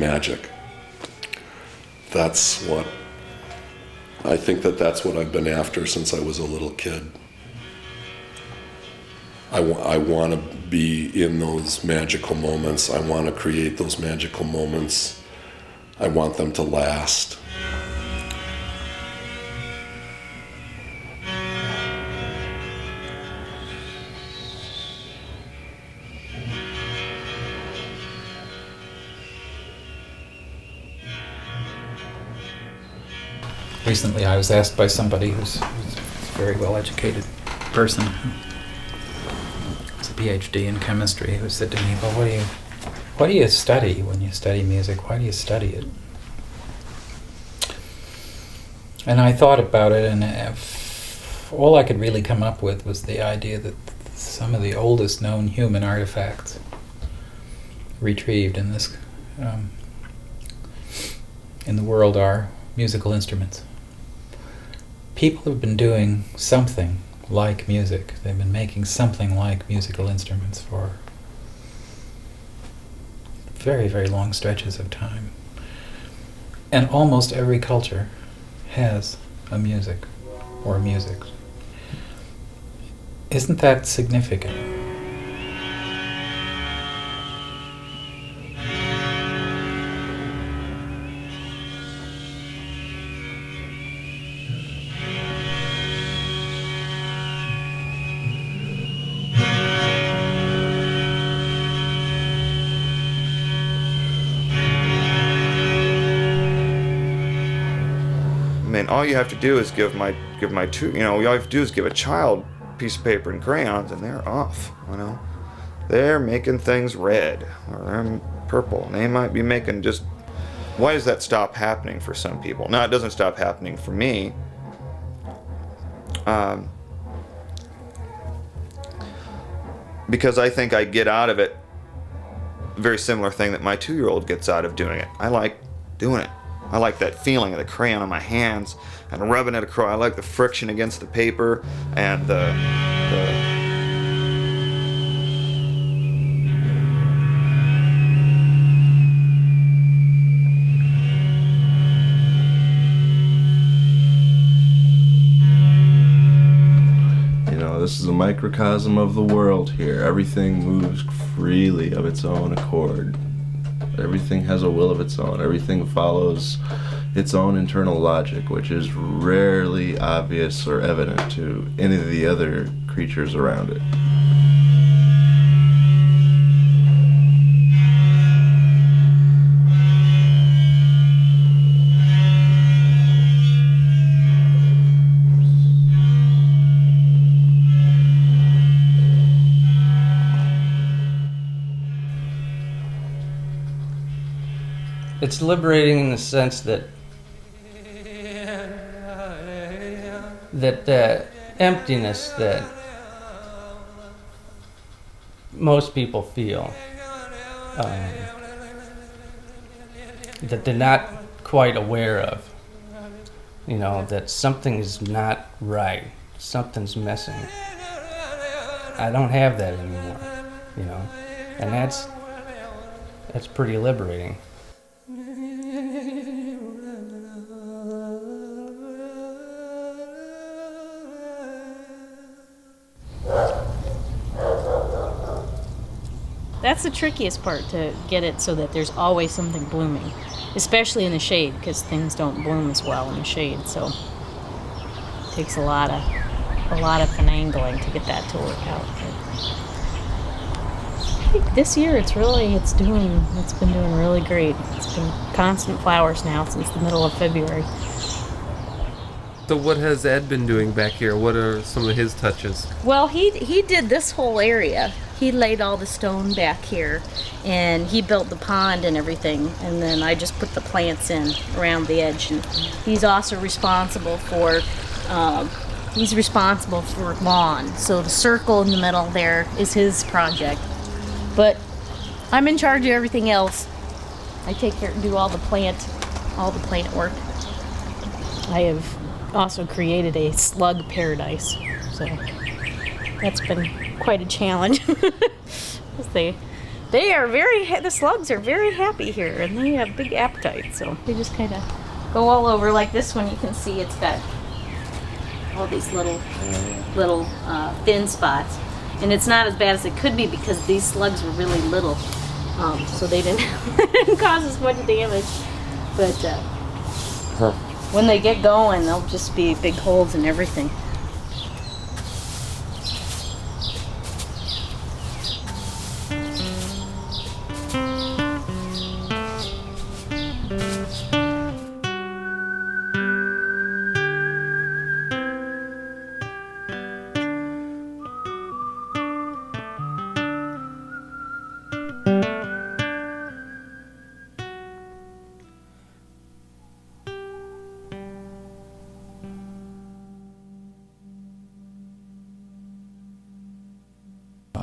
magic. That's what, I think that's what I've been after since I was a little kid. I want to be in those magical moments. I want to create those magical moments. I want them to last. Recently I was asked by somebody who's a very well-educated person, who's a PhD in chemistry, who said to me, well, what do you study when you study music? Why do you study it? And I thought about it, and all I could really come up with was the idea that some of the oldest known human artifacts retrieved in this in the world are musical instruments. People have been doing something like music. They've been making something like musical instruments for very, very long stretches of time. And almost every culture has a music or musics. Isn't that significant? All you have to do is give my two, all you have to do is give a child a piece of paper and crayons, and they're off. They're making things red or they're purple, and they might be making just. Why does that stop happening for some people? Now, it doesn't stop happening for me. Because I think I get out of it a very similar thing that my 2-year-old gets out of doing it. I like doing it. I like that feeling of the crayon on my hands and rubbing it across. I like the friction against the paper and the this is a microcosm of the world here. Everything moves freely of its own accord. Everything has a will of its own. Everything follows its own internal logic, which is rarely obvious or evident to any of the other creatures around it. It's liberating in the sense that the emptiness that most people feel, that they're not quite aware of, that something's not right, something's missing. I don't have that anymore, and that's pretty liberating. That's the trickiest part, to get it so that there's always something blooming, especially in the shade, because things don't bloom as well in the shade. So it takes a lot of finagling to get that to work out. I think this year it's been doing really great. It's been constant flowers now since the middle of February. So what has Ed been doing back here? What are some of his touches? Well, he did this whole area. He laid all the stone back here, and he built the pond and everything, and then I just put the plants in around the edge. And he's also responsible for lawn. So the circle in the middle there is his project. But I'm in charge of everything else. I do all the plant work. I have also created a slug paradise, so that's been quite a challenge. They are the slugs are very happy here, and they have big appetite, so they just kind of go all over. Like this one, you can see it's got all these little thin spots, and it's not as bad as it could be because these slugs were really little, so they didn't, didn't cause as much damage. But when they get going, they'll just be big holes and everything.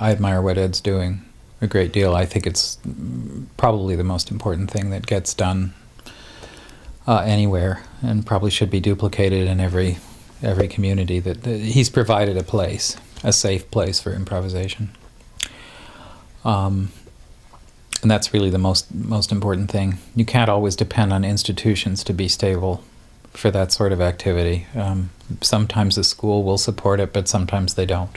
I admire what Ed's doing a great deal. I think it's probably the most important thing that gets done anywhere, and probably should be duplicated in every community. That he's provided a place, a safe place for improvisation, and that's really the most important thing. You can't always depend on institutions to be stable for that sort of activity. Sometimes the school will support it, but sometimes they don't.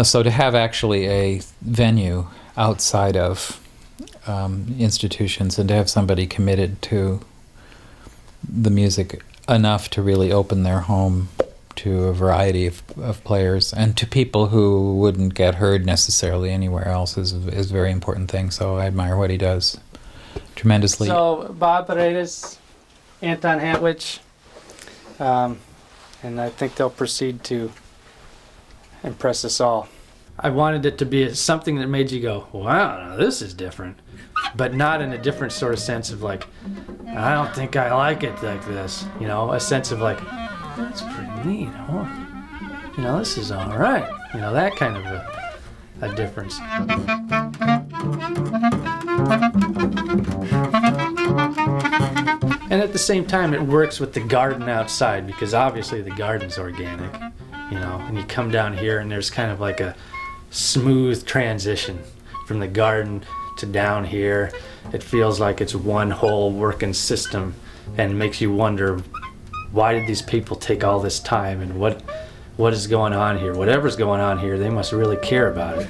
So to have actually a venue outside of institutions, and to have somebody committed to the music enough to really open their home to a variety of players and to people who wouldn't get heard necessarily anywhere else is a very important thing. So I admire what he does tremendously. So Bob Paredes, Anton Hatwich, and I think they'll proceed to impress us all. I wanted it to be something that made you go, wow, now this is different, but not in a different sort of sense of like, I don't think I like it like this, you know, a sense of like, that's pretty neat, huh? You know, this is all right, you know, that kind of a difference. And at the same time, it works with the garden outside, because obviously the garden's organic. You know, and you come down here and there's kind of like a smooth transition from the garden to down here. It feels like it's one whole working system, and makes you wonder, why did these people take all this time, and what is going on here? Whatever's going on here, they must really care about it.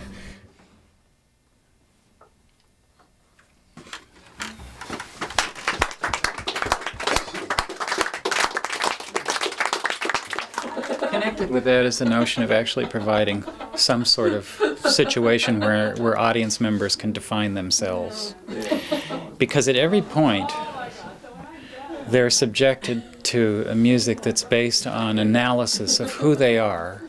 Connected with that is the notion of actually providing some sort of situation where audience members can define themselves. Because at every point, they're subjected to a music that's based on analysis of who they are,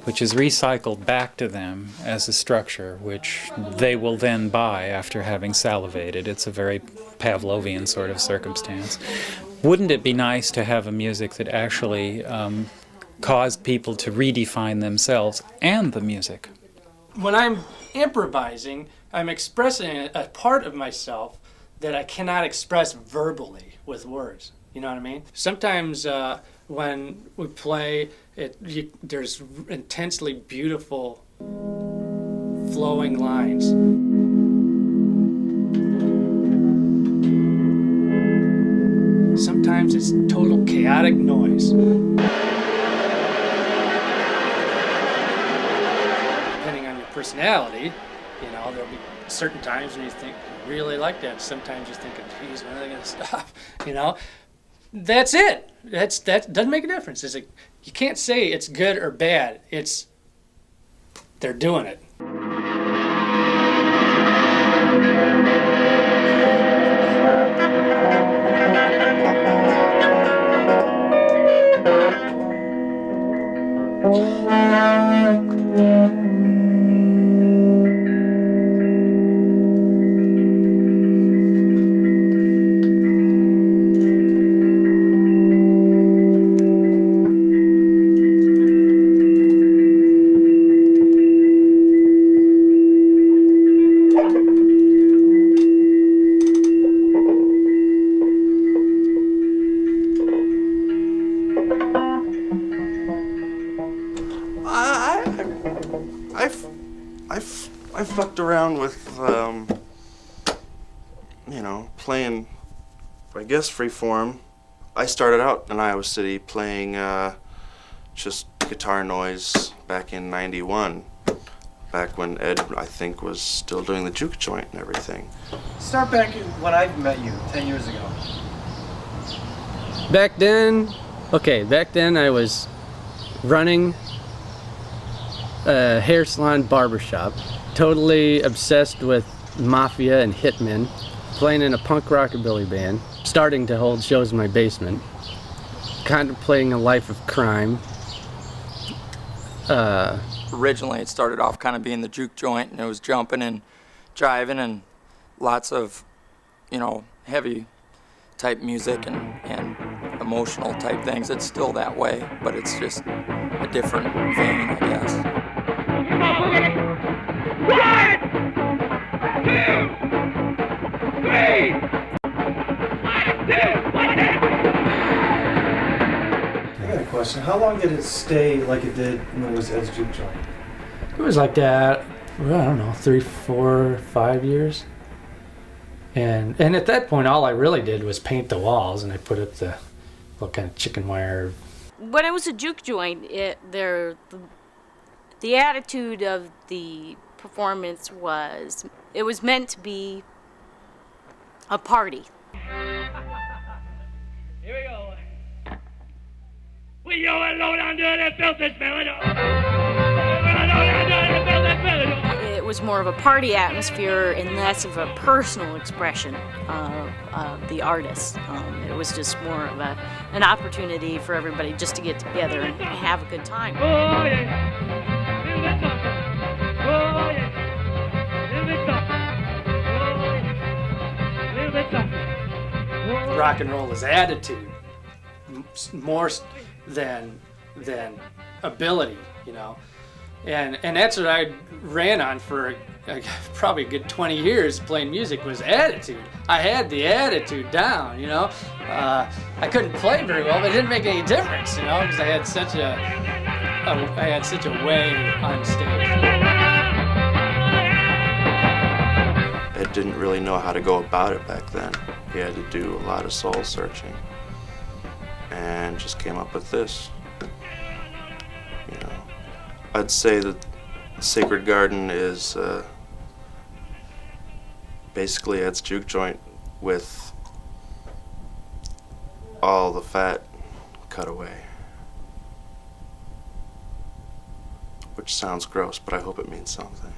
which is recycled back to them as a structure, which they will then buy after having salivated. It's a very Pavlovian sort of circumstance. Wouldn't it be nice to have a music that actually caused people to redefine themselves and the music? When I'm improvising, I'm expressing a part of myself that I cannot express verbally with words. You know what I mean? Sometimes when we play, there's intensely beautiful flowing lines. Sometimes it's total chaotic noise. Personality, you know, there'll be certain times when you think you really like that. Sometimes you're thinking, geez, when are they going to stop? You know, that's it. That doesn't make a difference. It's like, you can't say it's good or bad. It's they're doing it. I fucked around with, you know, playing, I guess, freeform. I started out in Iowa City playing just guitar noise back in '91, back when Ed, I think, was still doing the juke joint and everything. Start back when I met you 10 years ago. Back then I was running a hair salon barbershop, totally obsessed with mafia and hitmen, playing in a punk rockabilly band, starting to hold shows in my basement, contemplating a life of crime. Originally it started off kind of being the juke joint, and it was jumping and jiving and lots of, you know, heavy type music and emotional type things. It's still that way, but it's just a different vein, I guess. 1, 2, 3. 1, 2, 1, 2. I got a question. How long did it stay like it did when it was Ed's juke joint? It was like that, well, I don't know, 3, 4, 5 years. And at that point, all I really did was paint the walls, and I put up the little kind of chicken wire. When it was a juke joint, the attitude of the performance was, it was meant to be a party. Here we go. We go alone under the filthy smell. It was more of a party atmosphere and less of a personal expression of the artist. It was just more of an opportunity for everybody just to get together and have a good time. Oh yeah, little bit something. Oh yeah, little bit something. Oh yeah, little bit something. Rock and roll is attitude, more than ability, you know. And that's what I ran on for probably a good 20 years playing music, was attitude. I had the attitude down, you know. I couldn't play very well, but it didn't make any difference, you know, because I had such a way on stage. Ed didn't really know how to go about it back then. He had to do a lot of soul searching and just came up with this. You know, I'd say that Sacred Garden is basically Ed's juke joint with all the fat cut away. Which sounds gross, but I hope it means something.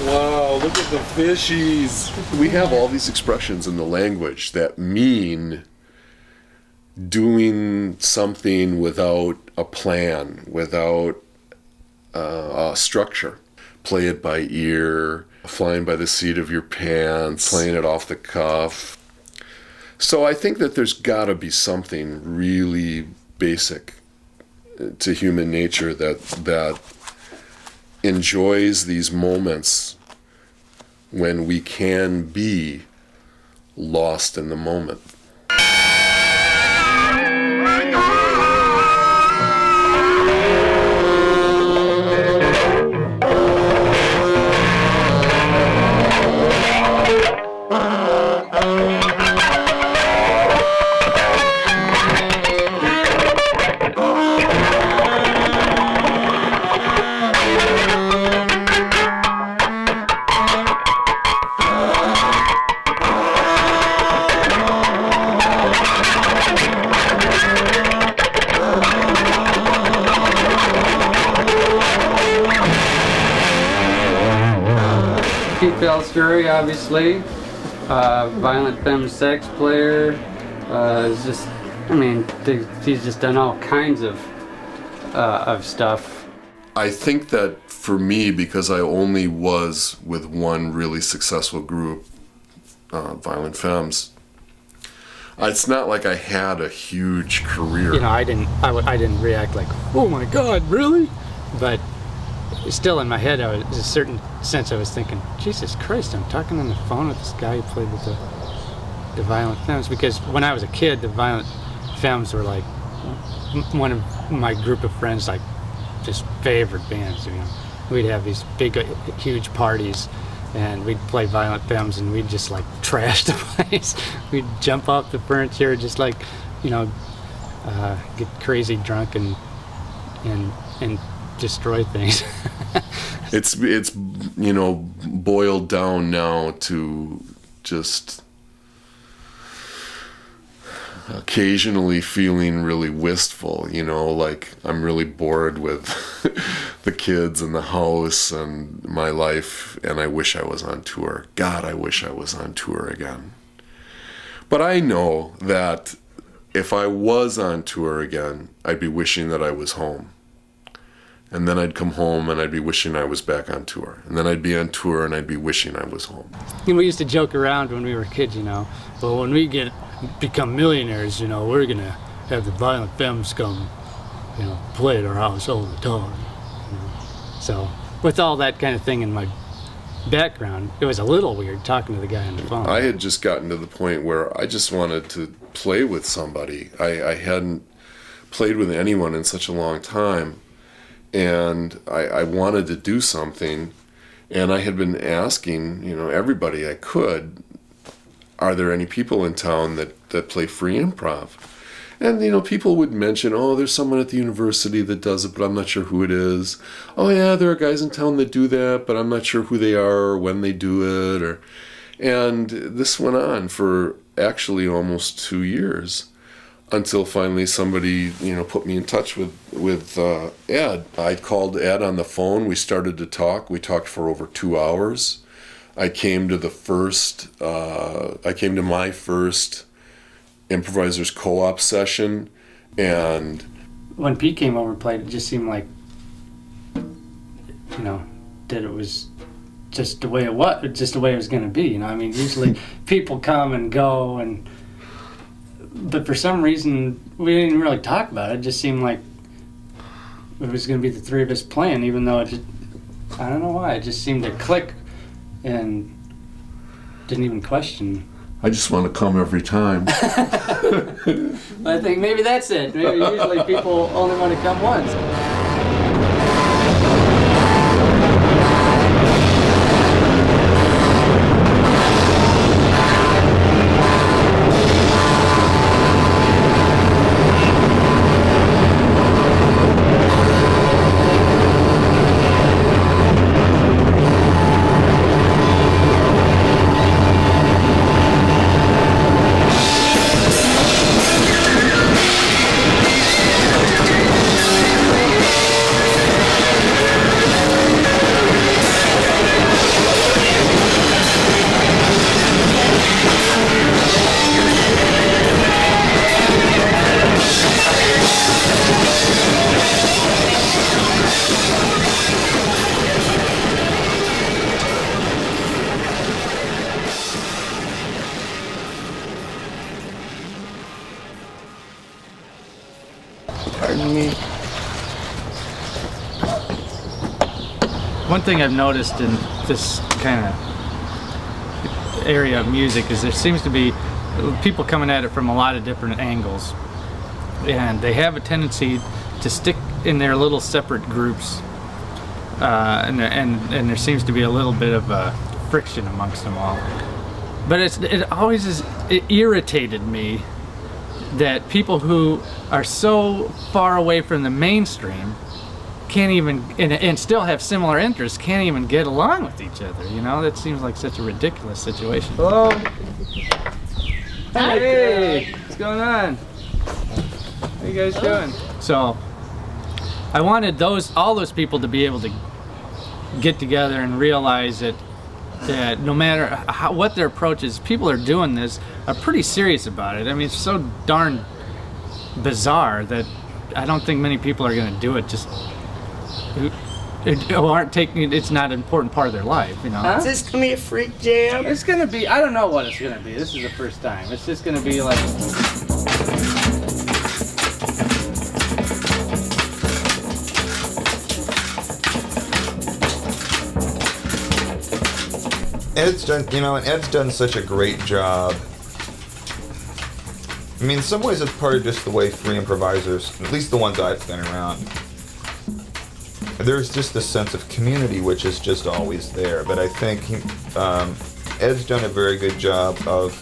Wow, look at the fishies. We have all these expressions in the language that mean doing something without a plan, without a structure. Play it by ear, flying by the seat of your pants, playing it off the cuff. So I think that there's got to be something really basic to human nature that enjoys these moments when we can be lost in the moment. Peter Balestrieri, obviously, Violent Femmes sax player. Is just, I mean, he's just done all kinds of stuff. I think that for me, because I only was with one really successful group, Violent Femmes, It's not like I had a huge career. You know, I didn't react like, oh my God, really? But still in my head, there's a certain sense I was thinking, Jesus Christ, I'm talking on the phone with this guy who played with the Violent Femmes. Because when I was a kid, the Violent Femmes were like one of my group of friends, like just favorite bands. You know, we'd have these big, huge parties, and we'd play Violent Femmes, and we'd just like trash the place. We'd jump off the furniture, just like, you know, get crazy drunk and destroy things. It's you know, boiled down now to just occasionally feeling really wistful, you know, like I'm really bored with the kids and the house and my life, and I wish I was on tour. God, I wish I was on tour again. But I know that if I was on tour again, I'd be wishing that I was home. And then I'd come home and I'd be wishing I was back on tour. And then I'd be on tour and I'd be wishing I was home. We used to joke around when we were kids, you know, well, when we become millionaires, you know, we're gonna have the Violent Femmes come, you know, play at our house all the time. You know? So with all that kind of thing in my background, it was a little weird talking to the guy on the phone. I had just gotten to the point where I just wanted to play with somebody. I hadn't played with anyone in such a long time, and I wanted to do something, and I had been asking, you know, everybody I could, are there any people in town that play free improv? And, you know, people would mention, oh, there's someone at the university that does it, but I'm not sure who it is. Oh, yeah, there are guys in town that do that, but I'm not sure who they are or when they do it. And this went on for actually almost 2 years, until finally somebody, you know, put me in touch with Ed. I called Ed on the phone. We started to talk. We talked for over 2 hours. I came to my first improvisers co-op session, and when Pete came over and played, it just seemed like, you know, that it was just the way it was going to be. You know, I mean, usually people come and go, but for some reason we didn't really talk about it. It just seemed like it was going to be the three of us playing, even though I don't know why, it just seemed to click and didn't even question. I just want to come every time. I think maybe that's it. Maybe usually people only want to come once. One thing I've noticed in this kind of area of music is there seems to be people coming at it from a lot of different angles, and they have a tendency to stick in their little separate groups, and there seems to be a little bit of friction amongst them all. But it irritated me that people who are so far away from the mainstream can't even, and still have similar interests, can't even get along with each other. You know, that seems like such a ridiculous situation. Hello. Hey, what's going on? How you guys doing? So, I wanted all those people to be able to get together and realize that no matter what their approach is, people are doing this, are pretty serious about it. I mean, it's so darn bizarre that I don't think many people are going to do it just aren't taking it's not an important part of their life, you know. Huh? Is this gonna be a freak jam? It's gonna be, I don't know what it's gonna be. This is the first time. It's just gonna be like... Ed's done, you know, and Ed's done such a great job. I mean, in some ways it's part of just the way free improvisers, at least the ones I've been around, there's just this sense of community which is just always there. But I think Ed's done a very good job of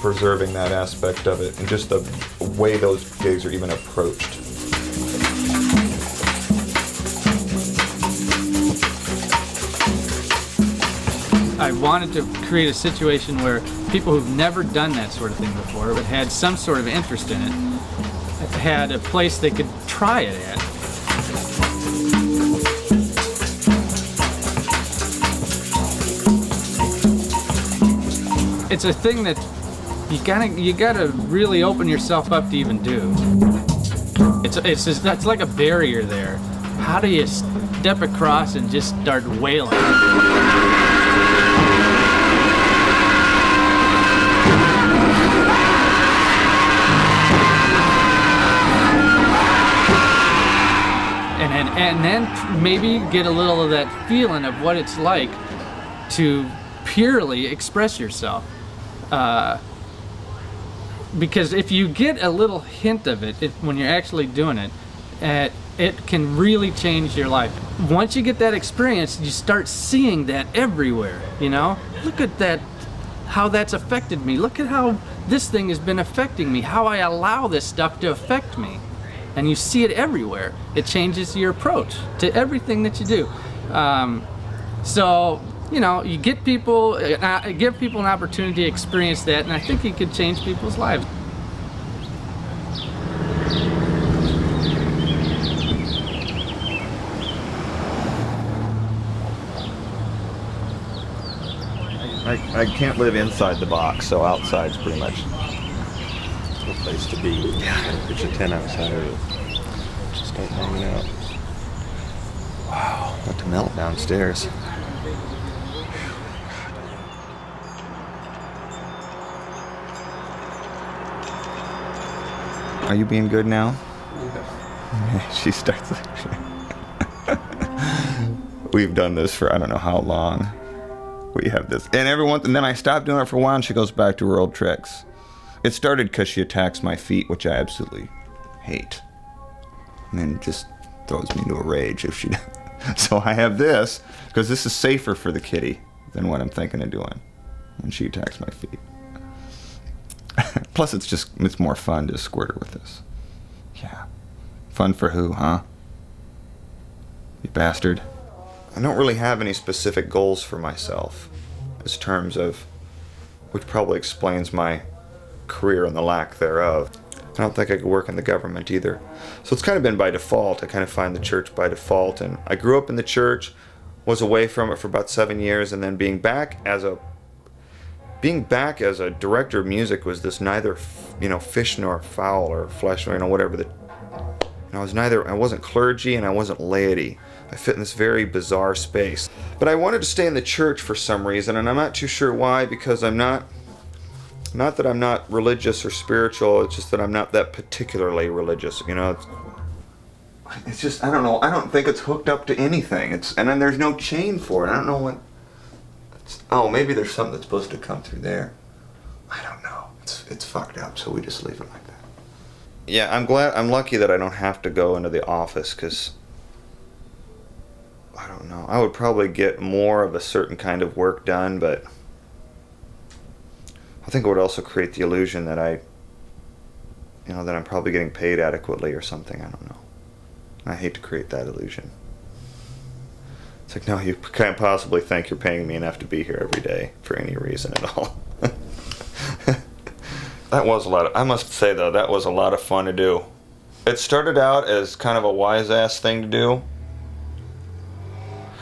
preserving that aspect of it and just the way those gigs are even approached. I wanted to create a situation where people who've never done that sort of thing before, but had some sort of interest in it, had a place they could try it at. It's a thing that you gotta really open yourself up to even do. That's like a barrier there. How do you step across and just start wailing? And then maybe get a little of that feeling of what it's like to purely express yourself. Because if you get a little hint of it when you're actually doing it, it can really change your life. Once you get that experience, you start seeing that everywhere, you know? Look at that, how that's affected me. Look at how this thing has been affecting me, how I allow this stuff to affect me. And you see it everywhere. It changes your approach to everything that you do. So, you know, you give people an opportunity to experience that, and I think it could change people's lives. I can't live inside the box, so outside's pretty much the place to be. Yeah. Put your tent outside or just start hanging out. Wow, let the melt downstairs. Are you being good now? Yeah. She starts. We've done this for I don't know how long. We have this, and and then I stopped doing it for a while, and she goes back to her old tricks. It started because she attacks my feet, which I absolutely hate, and then just throws me into a rage if she does. So I have this because this is safer for the kitty than what I'm thinking of doing when she attacks my feet. Plus, it's more fun to squirt her with this. Yeah, fun for who, huh? You bastard. I don't really have any specific goals for myself as terms of, which probably explains my career and the lack thereof. I don't think I could work in the government either. So it's kind of been by default. I kind of find the church by default, and I grew up in the church, was away from it for about 7 years, and then being back as a director of music was this neither, fish nor fowl or flesh, or whatever. I wasn't clergy and I wasn't laity. I fit in this very bizarre space. But I wanted to stay in the church for some reason, and I'm not too sure why, because I'm not that I'm not religious or spiritual, it's just that I'm not that particularly religious, It's just, I don't know, I don't think it's hooked up to anything. And then there's no chain for it. I don't know what, maybe there's something that's supposed to come through there. I don't know. It's fucked up, so we just leave it like that. Yeah, I'm lucky that I don't have to go into the office, because I don't know. I would probably get more of a certain kind of work done, but I think it would also create the illusion that that I'm probably getting paid adequately or something. I don't know. I hate to create that illusion. It's like, no, you can't possibly think you're paying me enough to be here every day for any reason at all. That was a lot of, I must say though, that was a lot of fun to do. It started out as kind of a wise-ass thing to do,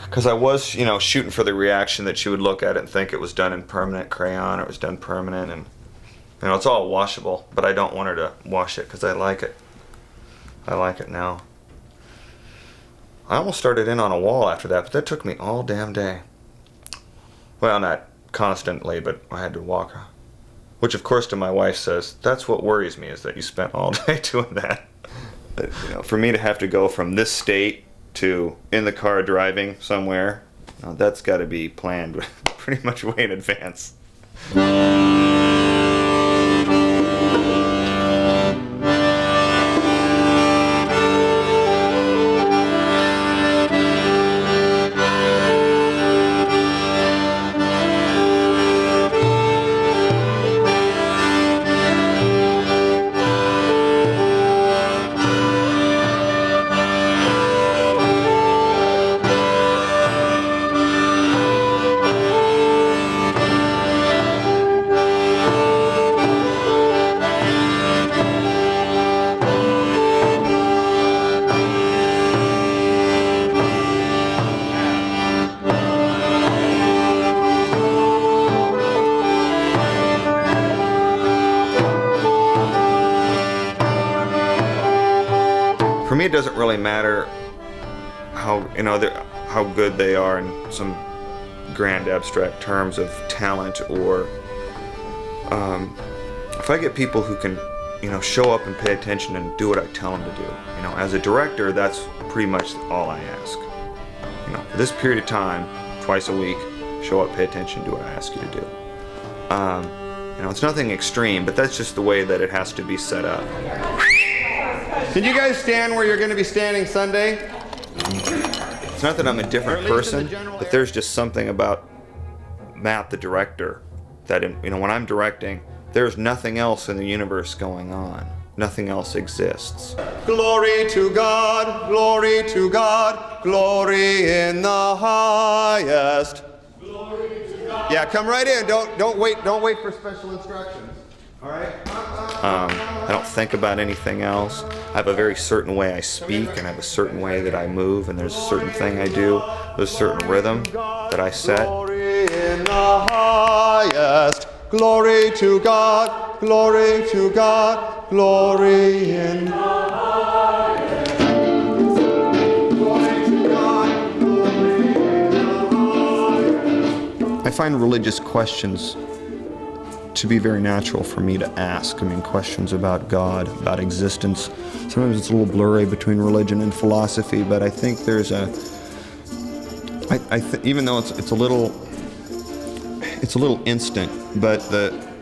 because I was, shooting for the reaction that she would look at it and think it was done in permanent crayon, or it was done permanent, and it's all washable, but I don't want her to wash it because I like it. I like it now. I almost started in on a wall after that, but that took me all damn day. Well, not constantly, but I had to walk. Which, of course, to my wife says, that's what worries me, is that you spent all day doing that. But, you know, for me to have to go from this state to in the car driving somewhere, that's got to be planned pretty much way in advance. For me, it doesn't really matter how, you know, how good they are in some grand abstract terms of talent, or if I get people who can, you know, show up and pay attention and do what I tell them to do. You know, as a director, that's pretty much all I ask. You know, for this period of time, twice a week, show up, pay attention, do what I ask you to do. You know, it's nothing extreme, but that's just the way that it has to be set up. Can you guys stand where you're going to be standing Sunday? It's not that I'm a different person, but there's just something about Matt, the director, that, you know, when I'm directing, there's nothing else in the universe going on. Nothing else exists. Glory to God, glory to God, glory in the highest. Glory to God. Yeah, come right in. Don't wait for special instructions. All right. I don't think about anything else. I have a very certain way I speak, and I have a certain way that I move, and there's a certain thing I do. There's a certain rhythm that I set. Glory in the highest. Glory to God. Glory to God. Glory in the highest. Glory to God. Glory in the highest. I find religious questions to be very natural for me to ask. I mean, questions about God, about existence. Sometimes it's a little blurry between religion and philosophy, but I think there's a, even though it's a little instant, but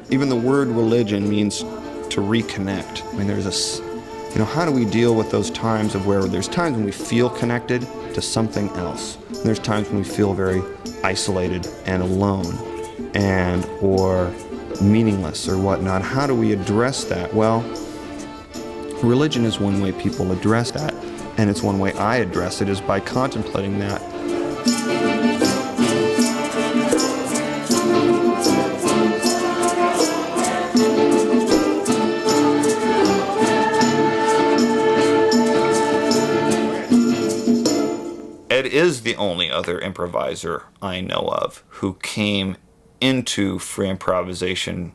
even the word religion means to reconnect. I mean, there's this, you know, how do we deal with those times of where there's times when we feel connected to something else, and there's times when we feel very isolated and alone, and or meaningless or whatnot. How do we address that? Well, religion is one way people address that, and it's one way I address it, is by contemplating that. Ed is the only other improviser I know of who came into free improvisation,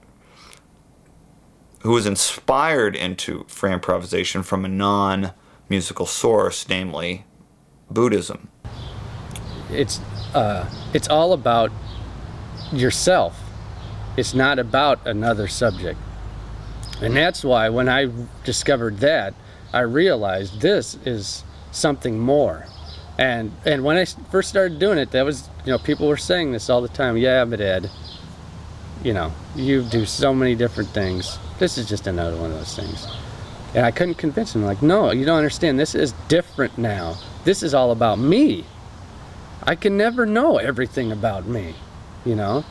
who was inspired into free improvisation from a non-musical source, namely Buddhism. It's all about yourself. It's not about another subject. And that's why when I discovered that, I realized this is something more. And when I first started doing it, that was, you know, people were saying this all the time. Yeah, but Ed, you know, you do so many different things. This is just another one of those things. And I couldn't convince them. Like, no, you don't understand. This is different now. This is all about me. I can never know everything about me, you know.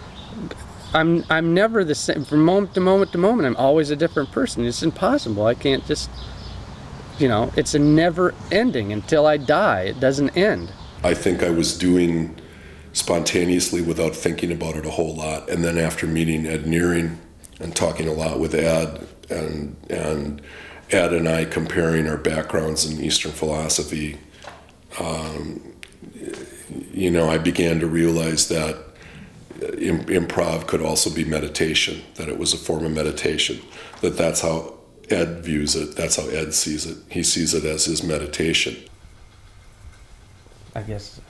I'm never the same. From moment to moment to moment, I'm always a different person. It's impossible. I can't just, you know, it's a never ending until I die. It doesn't end. I think I was doing spontaneously without thinking about it a whole lot. And then after meeting Ed Nehring and talking a lot with Ed, and Ed and I comparing our backgrounds in Eastern philosophy, you know, I began to realize that improv could also be meditation, that it was a form of meditation, that's how Ed views it, that's how Ed sees it. He sees it as his meditation. I guess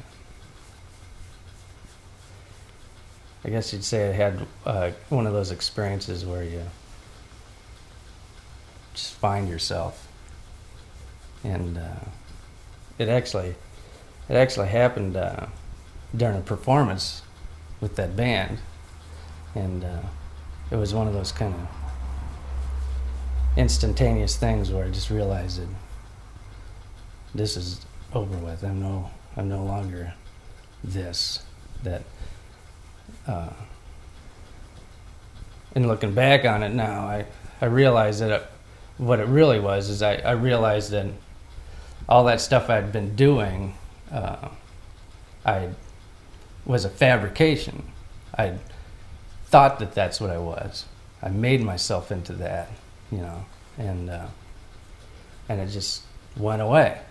you'd say I had one of those experiences where you just find yourself, and it actually happened during a performance with that band, and it was one of those kind of instantaneous things where I just realized that this is over with. I'm no longer this. That and looking back on it now, I realized that what it really was is I realized that all that stuff I'd been doing was a fabrication. I thought that that's what I was. I made myself into that, you know, and it just went away.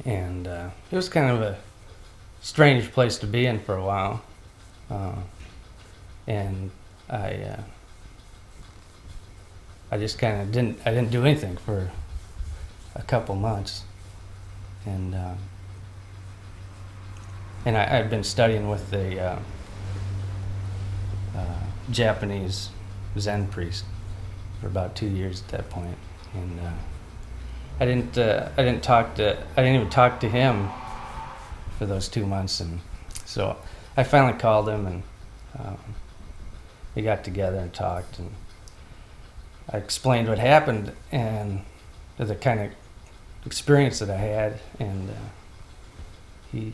And it was kind of a strange place to be in for a while, and I just kind of didn't do anything for a couple months, and I'd been studying with the Japanese Zen priest for about 2 years at that point, and I didn't even talk to him for those 2 months, and so I finally called him, and we got together and talked, and I explained what happened and the kind of experience that I had, and he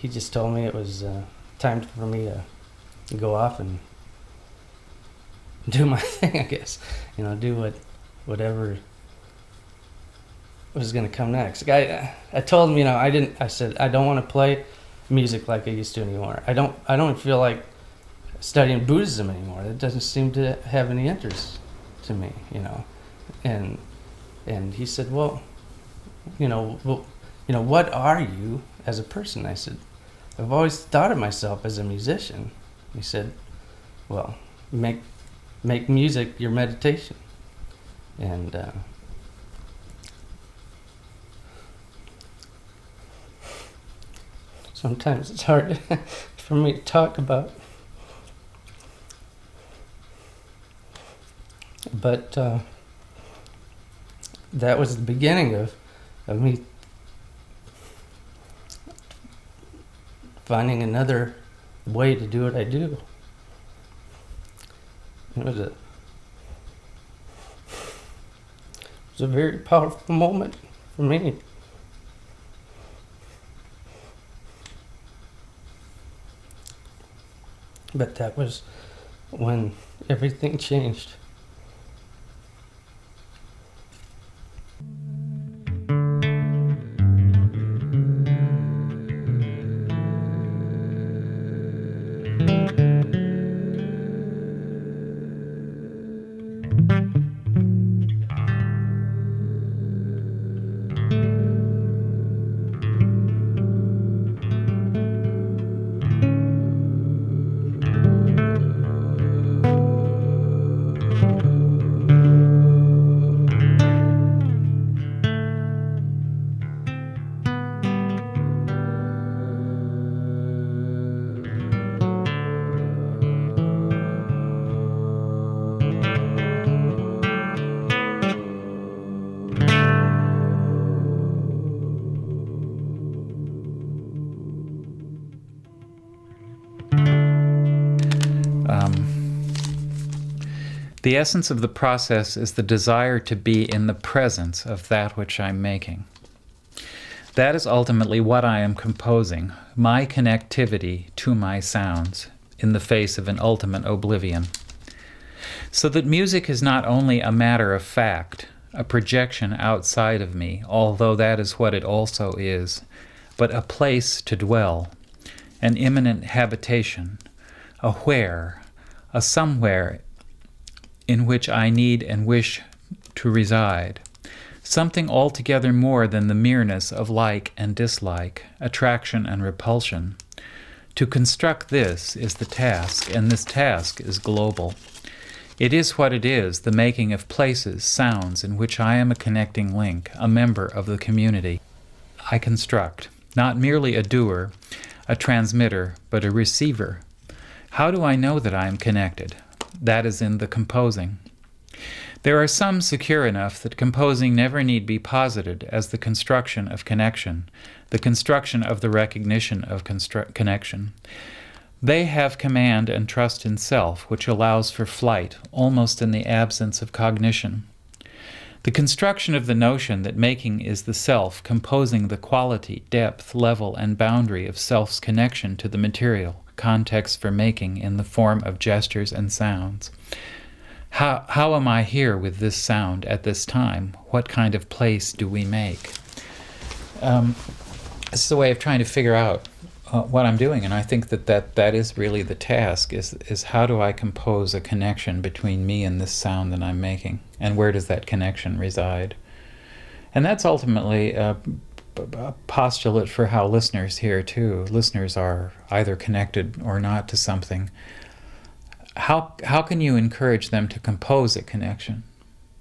just told me it was time for me to go off and do my thing, I guess, you know, do whatever was going to come next. I told him, you know, I said I don't want to play music like I used to anymore. I don't feel like studying Buddhism anymore. It doesn't seem to have any interest to me, you know. And he said, well, what are you as a person? I said, I've always thought of myself as a musician. He said, well, make music your meditation. And sometimes it's hard for me to talk about. But that was the beginning of me finding another way to do what I do. It was a very powerful moment for me. But that was when everything changed. The essence of the process is the desire to be in the presence of that which I'm making. That is ultimately what I am composing, my connectivity to my sounds in the face of an ultimate oblivion. So that music is not only a matter of fact, a projection outside of me, although that is what it also is, but a place to dwell, an imminent habitation, a where, a somewhere in which I need and wish to reside, something altogether more than the mereness of like and dislike, attraction and repulsion. To construct this is the task, and this task is global. It is what it is, the making of places, sounds, in which I am a connecting link, a member of the community. I construct, not merely a doer, a transmitter, but a receiver. How do I know that I am connected? That is in the composing. There are some secure enough that composing never need be posited as the construction of connection, the construction of the recognition of connection. They have command and trust in self, which allows for flight, almost in the absence of cognition. The construction of the notion that making is the self, composing the quality, depth, level, and boundary of self's connection to the material, context for making in the form of gestures and sounds. How am I here with this sound at this time? What kind of place do we make? This is a way of trying to figure out what I'm doing, and I think that is really the task, is how do I compose a connection between me and this sound that I'm making, and where does that connection reside? And that's ultimately a postulate for how listeners hear too. Listeners are either connected or not to something. How can you encourage them to compose a connection,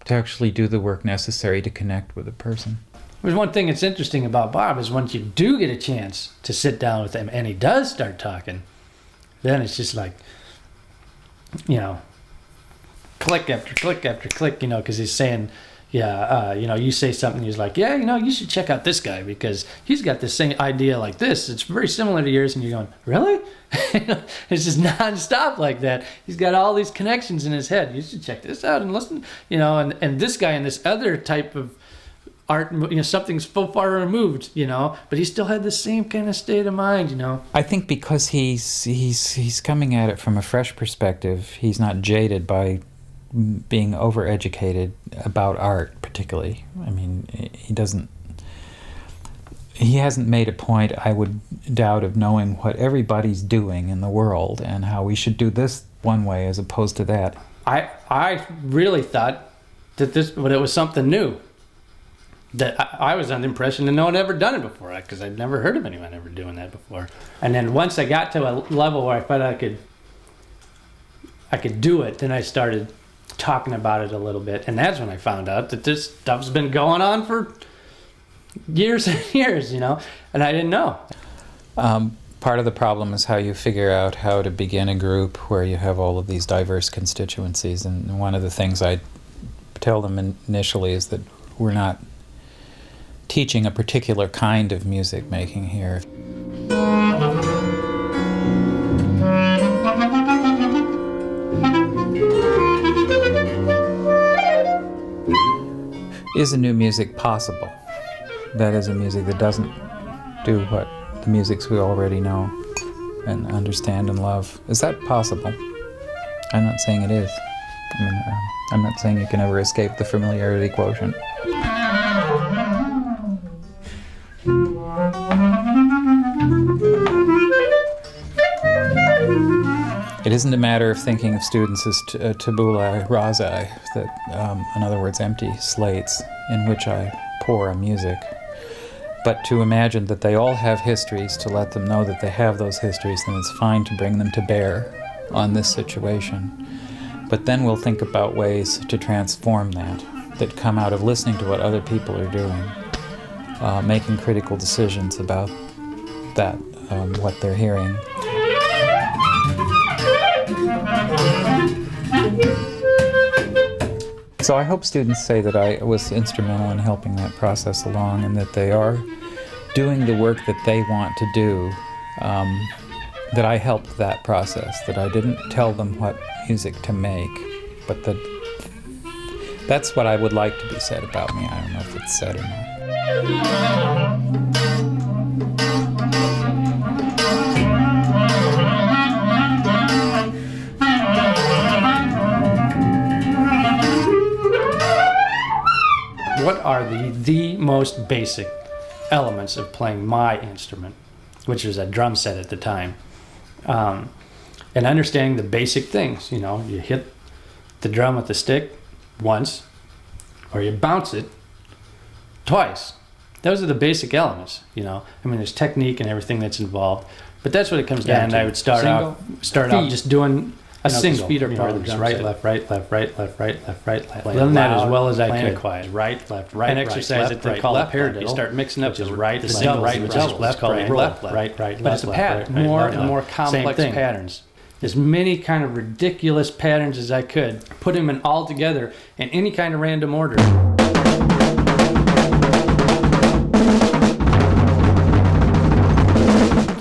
to actually do the work necessary to connect with a person? There's one thing that's interesting about Bob is once you do get a chance to sit down with him and he does start talking, then it's just like, you know, click after click after click, you know, because he's saying, yeah, you know, you say something, he's like, yeah, you know, you should check out this guy because he's got the same idea like this. It's very similar to yours. And you're going, really? It's just nonstop like that. He's got all these connections in his head. You should check this out and listen, you know, and this guy and this other type of art, you know, something's so far removed, you know, but he still had the same kind of state of mind, you know. I think because he's coming at it from a fresh perspective, he's not jaded by being overeducated about art, particularly. I mean, he hasn't made a point, I would doubt, of knowing what everybody's doing in the world and how we should do this one way as opposed to that. I really thought that it was something new. That I was under the impression that no one had ever done it before, because I'd never heard of anyone ever doing that before. And then once I got to a level where I felt I could do it, then I started talking about it a little bit, and that's when I found out that this stuff's been going on for years and years, you know, and I didn't know. Part of the problem is how you figure out how to begin a group where you have all of these diverse constituencies, and one of the things I tell them initially is that we're not teaching a particular kind of music making here. Is a new music possible? That is a music that doesn't do what the musics we already know and understand and love. Is that possible? I'm not saying it is. I mean, I'm not saying you can ever escape the familiarity quotient. It isn't a matter of thinking of students as tabula rasa, that, in other words, empty slates in which I pour a music, but to imagine that they all have histories, to let them know that they have those histories, and it's fine to bring them to bear on this situation. But then we'll think about ways to transform that come out of listening to what other people are doing, making critical decisions about that, what they're hearing. So I hope students say that I was instrumental in helping that process along, and that they are doing the work that they want to do, that I helped that process, that I didn't tell them what music to make, but that's what I would like to be said about me. I don't know if it's said or not. What are the most basic elements of playing my instrument, which was a drum set at the time, and understanding the basic things? You know, you hit the drum with the stick once, or you bounce it twice. Those are the basic elements, you know. I mean, there's technique and everything that's involved, but that's what it comes down to. I would start off just doing A single. Speed up Right, left, right, left, right, left, right, left, right, left. Learn that as well as I could. Quiet. Right, left, right, An right, exercise left, that they right, call a left, paradiddle. You start mixing up which is the right, the left, doubles, right, which doubles, is left, called right, roll. left, right, right, But it's a pattern. More and more complex patterns. As many kind of ridiculous patterns as I could. Put them in all together in any kind of random order.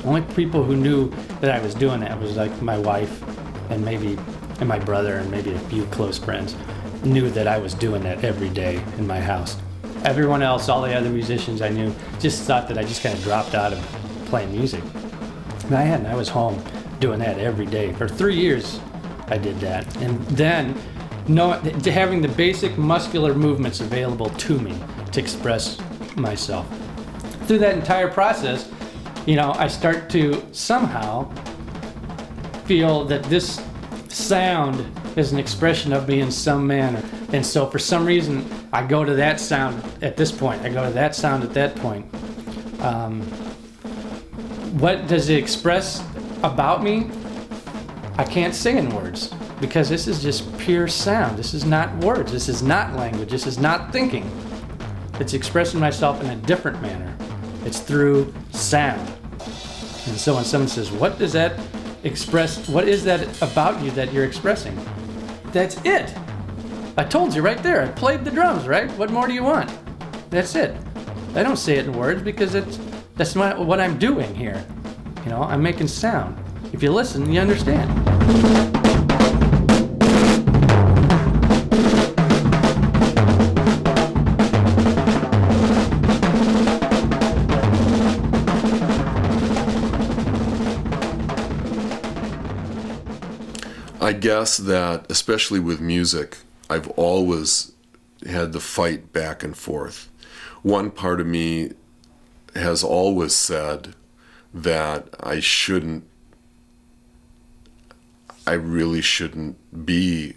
Only people who knew that I was doing that was like my wife and my brother and maybe a few close friends knew that I was doing that every day in my house. Everyone else, all the other musicians I knew, just thought that I just kind of dropped out of playing music. But I hadn't. I was home doing that every day. For 3 years I did that. And then having the basic muscular movements available to me to express myself. Through that entire process, I start to somehow feel that this sound is an expression of me in some manner. And so for some reason, I go to that sound at this point. I go to that sound at that point. What does it express about me? I can't say in words because this is just pure sound. This is not words. This is not language. This is not thinking. It's expressing myself in a different manner. It's through sound. And so when someone says, what does that express? What is that about you that you're expressing? That's it. I told you right there. I played the drums, right? What more do you want? That's it. I don't say it in words because that's not what I'm doing here. I'm making sound. If you listen, you understand. I guess that, especially with music, I've always had to fight back and forth. One part of me has always said that I really shouldn't be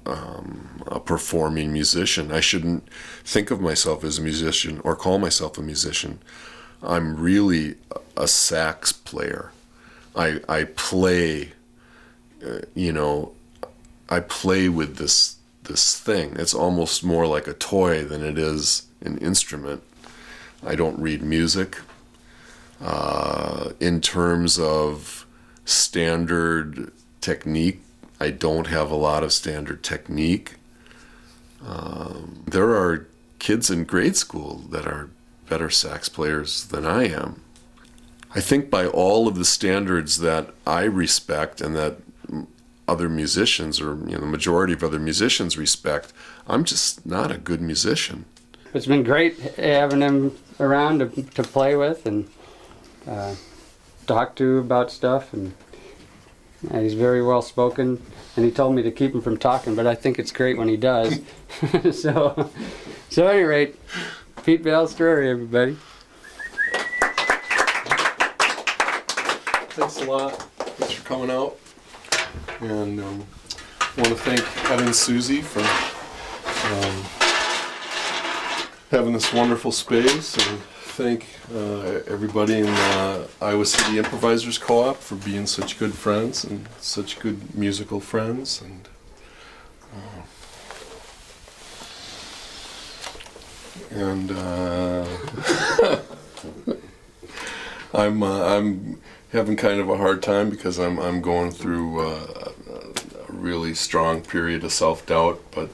a performing musician. I shouldn't think of myself as a musician or call myself a musician. I'm really a sax player. I play, I play with this thing. It's almost more like a toy than it is an instrument. I don't read music. In terms of standard technique, I don't have a lot of standard technique. There are kids in grade school that are better sax players than I am. I think by all of the standards that I respect and that other musicians or the majority of other musicians respect, I'm just not a good musician. It's been great having him around to play with and talk to about stuff, and he's very well spoken, and he told me to keep him from talking, but I think it's great when he does. so at any rate, Pete Balestrieri, everybody. Thanks a lot. Thanks for coming out. And I want to thank Ed and Susie for having this wonderful space, and thank everybody in the Iowa City Improvisers Co-op for being such good friends and such good musical friends. And I'm having kind of a hard time because I'm going through a really strong period of self-doubt, but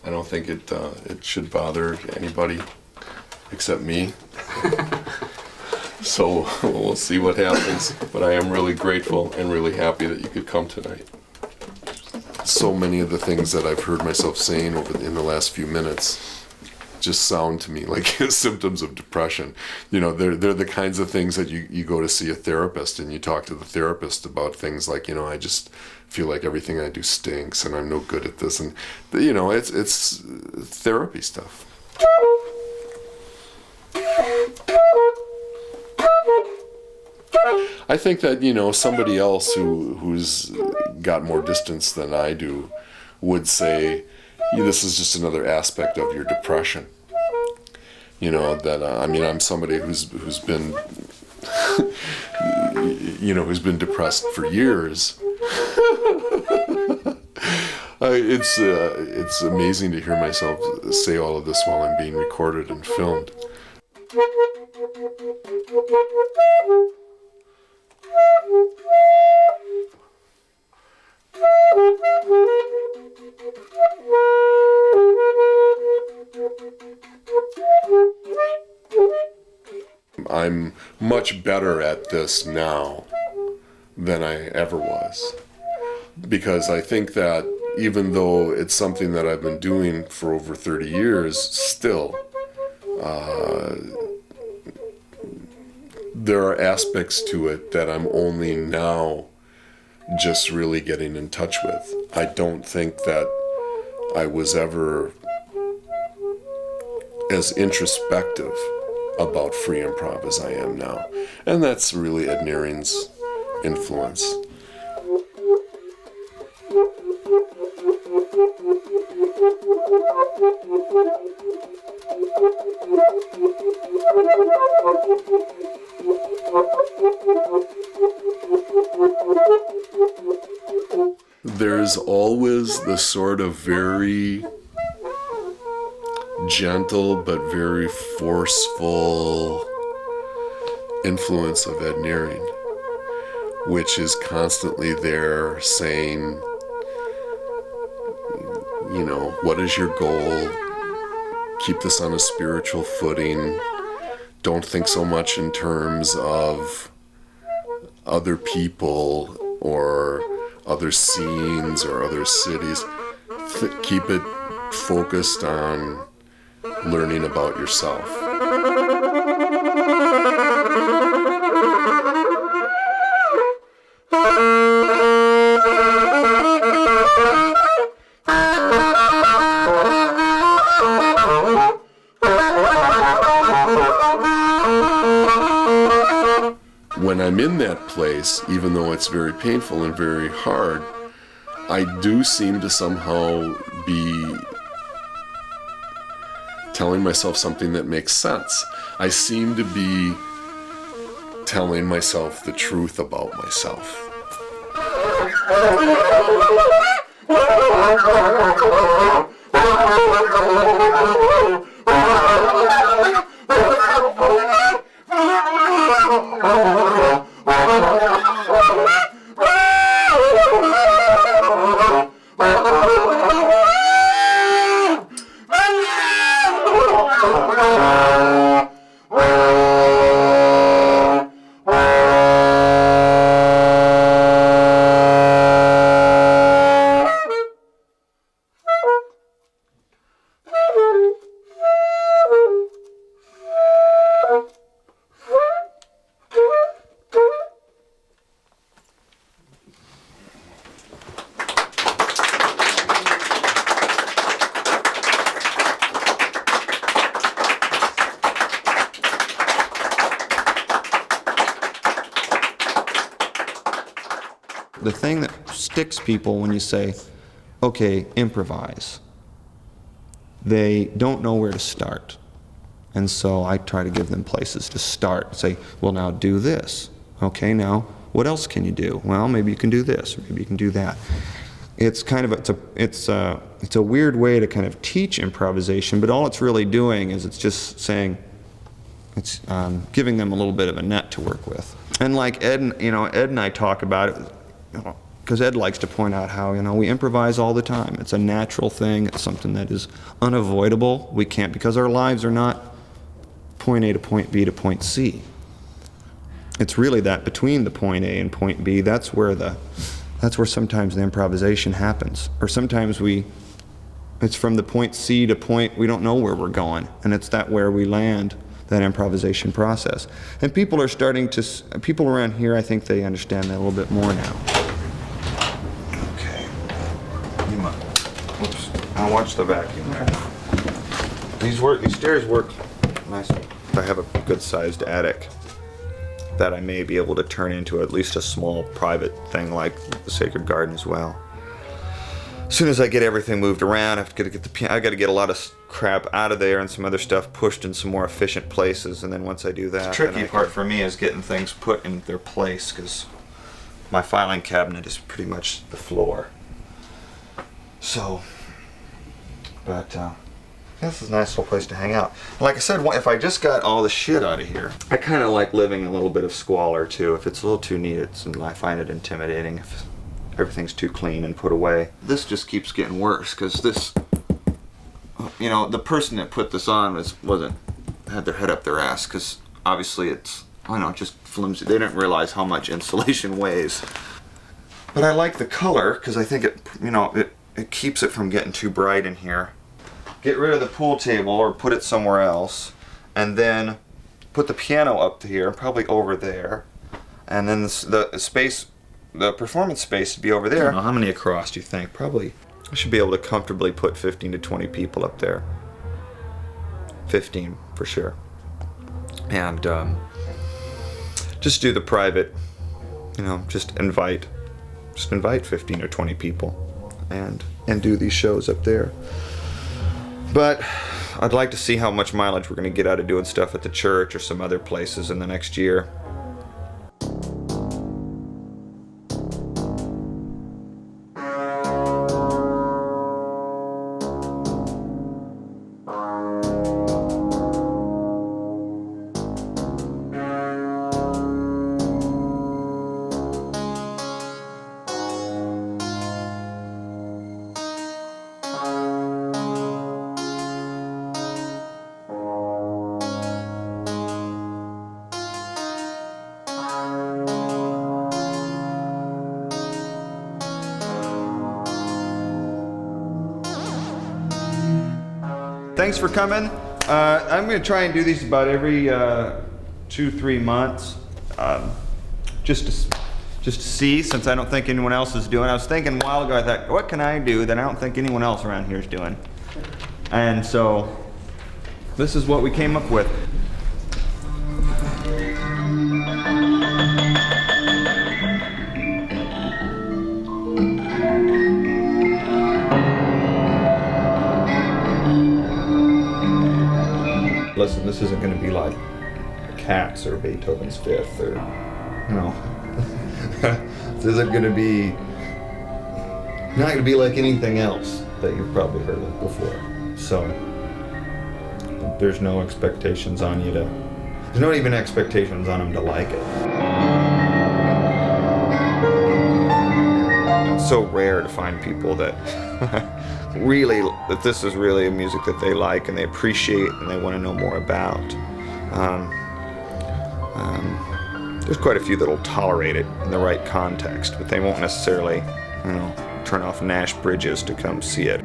I don't think it should bother anybody except me. So we'll see what happens, but I am really grateful and really happy that you could come tonight. So many of the things that I've heard myself saying in the last few minutes just sound to me like symptoms of depression. They're the kinds of things that you go to see a therapist and you talk to the therapist about things like, I just feel like everything I do stinks and I'm no good at this, and it's therapy stuff. I think that somebody else who's got more distance than I do would say, this is just another aspect of your depression. I'm somebody who's been who's been depressed for years. It's amazing to hear myself say all of this while I'm being recorded and filmed. I'm much better at this now than I ever was, because I think that even though it's something that I've been doing for over 30 years, still there are aspects to it that I'm only now just really getting in touch with. I don't think that I was ever as introspective about free improv as I am now. And that's really Ed Nehring's influence. There's always the sort of very gentle but very forceful influence of Ed Nehring, which is constantly there saying, what is your goal? Keep this on a spiritual footing. Don't think so much in terms of other people or other scenes or other cities. Keep it focused on learning about yourself. When I'm in that place, even though it's very painful and very hard, I do seem to somehow be telling myself something that makes sense. I seem to be telling myself the truth about myself. The thing that sticks people when you say, okay, improvise, they don't know where to start. And so I try to give them places to start. Say, well, now do this. Okay, now what else can you do? Well, maybe you can do this, or maybe you can do that. It's kind of it's a weird way to kind of teach improvisation, but all it's really doing is it's just saying, it's giving them a little bit of a net to work with. And like Ed and I talk about it, because Ed likes to point out how, we improvise all the time. It's a natural thing. It's something that is unavoidable. We can't, because our lives are not point A to point B to point C. It's really that between the point A and point B, that's where sometimes the improvisation happens. Or sometimes it's from the point C to point, we don't know where we're going. And it's where we land, that improvisation process. And people around here, I think they understand that a little bit more now. Whoops, I'll watch the vacuum there. These stairs work nice if I have a good-sized attic that I may be able to turn into at least a small private thing like the Sacred Garden as well. as soon as I get everything moved around, I got to get a lot of crap out of there and some other stuff pushed in some more efficient places. And then once I do that, the tricky part for me is getting things put in their place, because my filing cabinet is pretty much the floor. So, but this is a nice little place to hang out. Like I said, if I just got all the shit out of here, I kind of like living in a little bit of squalor too. If it's a little too neat, I find it intimidating. If everything's too clean and put away. This just keeps getting worse, because this, you know, the person that put this on had their head up their ass, because obviously it's, I don't know, just flimsy. They didn't realize how much insulation weighs. But I like the color, because I think it, you know, it keeps it from getting too bright in here. Get rid of the pool table or put it somewhere else, and then put the piano up to here, probably over there, and then the performance space to be over there. I don't know, how many across do you think? Probably, I should be able to comfortably put 15 to 20 people up there. 15 for sure. And just do the private, you know, just invite 15 or 20 people and do these shows up there. But I'd like to see how much mileage we're going to get out of doing stuff at the church or some other places in the next year. Thanks for coming. I'm going to try and do these about every 2-3 months, just to see, since I don't think anyone else is doing. I was thinking a while ago, I thought, what can I do that I don't think anyone else around here is doing? And so this is what we came up with. Listen, this isn't going to be like Cats or Beethoven's Fifth, or, you know, this isn't going to be, not going to be like anything else that you've probably heard of before. So there's no expectations on you to, there's not even expectations on them to like it. It's so rare to find people that really, that this is really a music that they like and they appreciate and they want to know more about. There's quite a few that'll tolerate it in the right context, but they won't necessarily, you know, turn off Nash Bridges to come see it.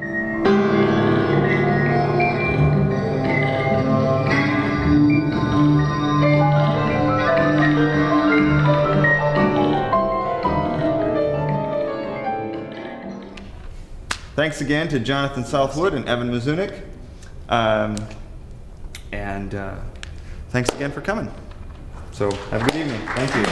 Thanks again to Jonathan Southwood and Evan Mazunik. Thanks again for coming. So have a good evening. Thank you.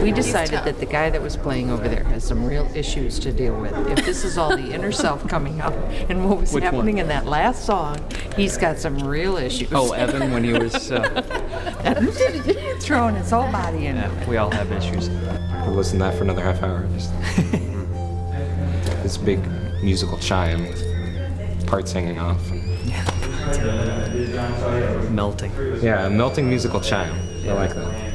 We decided that the guy that was playing over there has some real issues to deal with. If this is all the inner self coming out and what was happening in that last song, he's got some real issues. Oh, Evan, when he was throwing his whole body in it. we all have issues. We'll listen to that for another half hour. Just this big musical chime with parts hanging off. Melting. Yeah, a melting musical chime. I like that.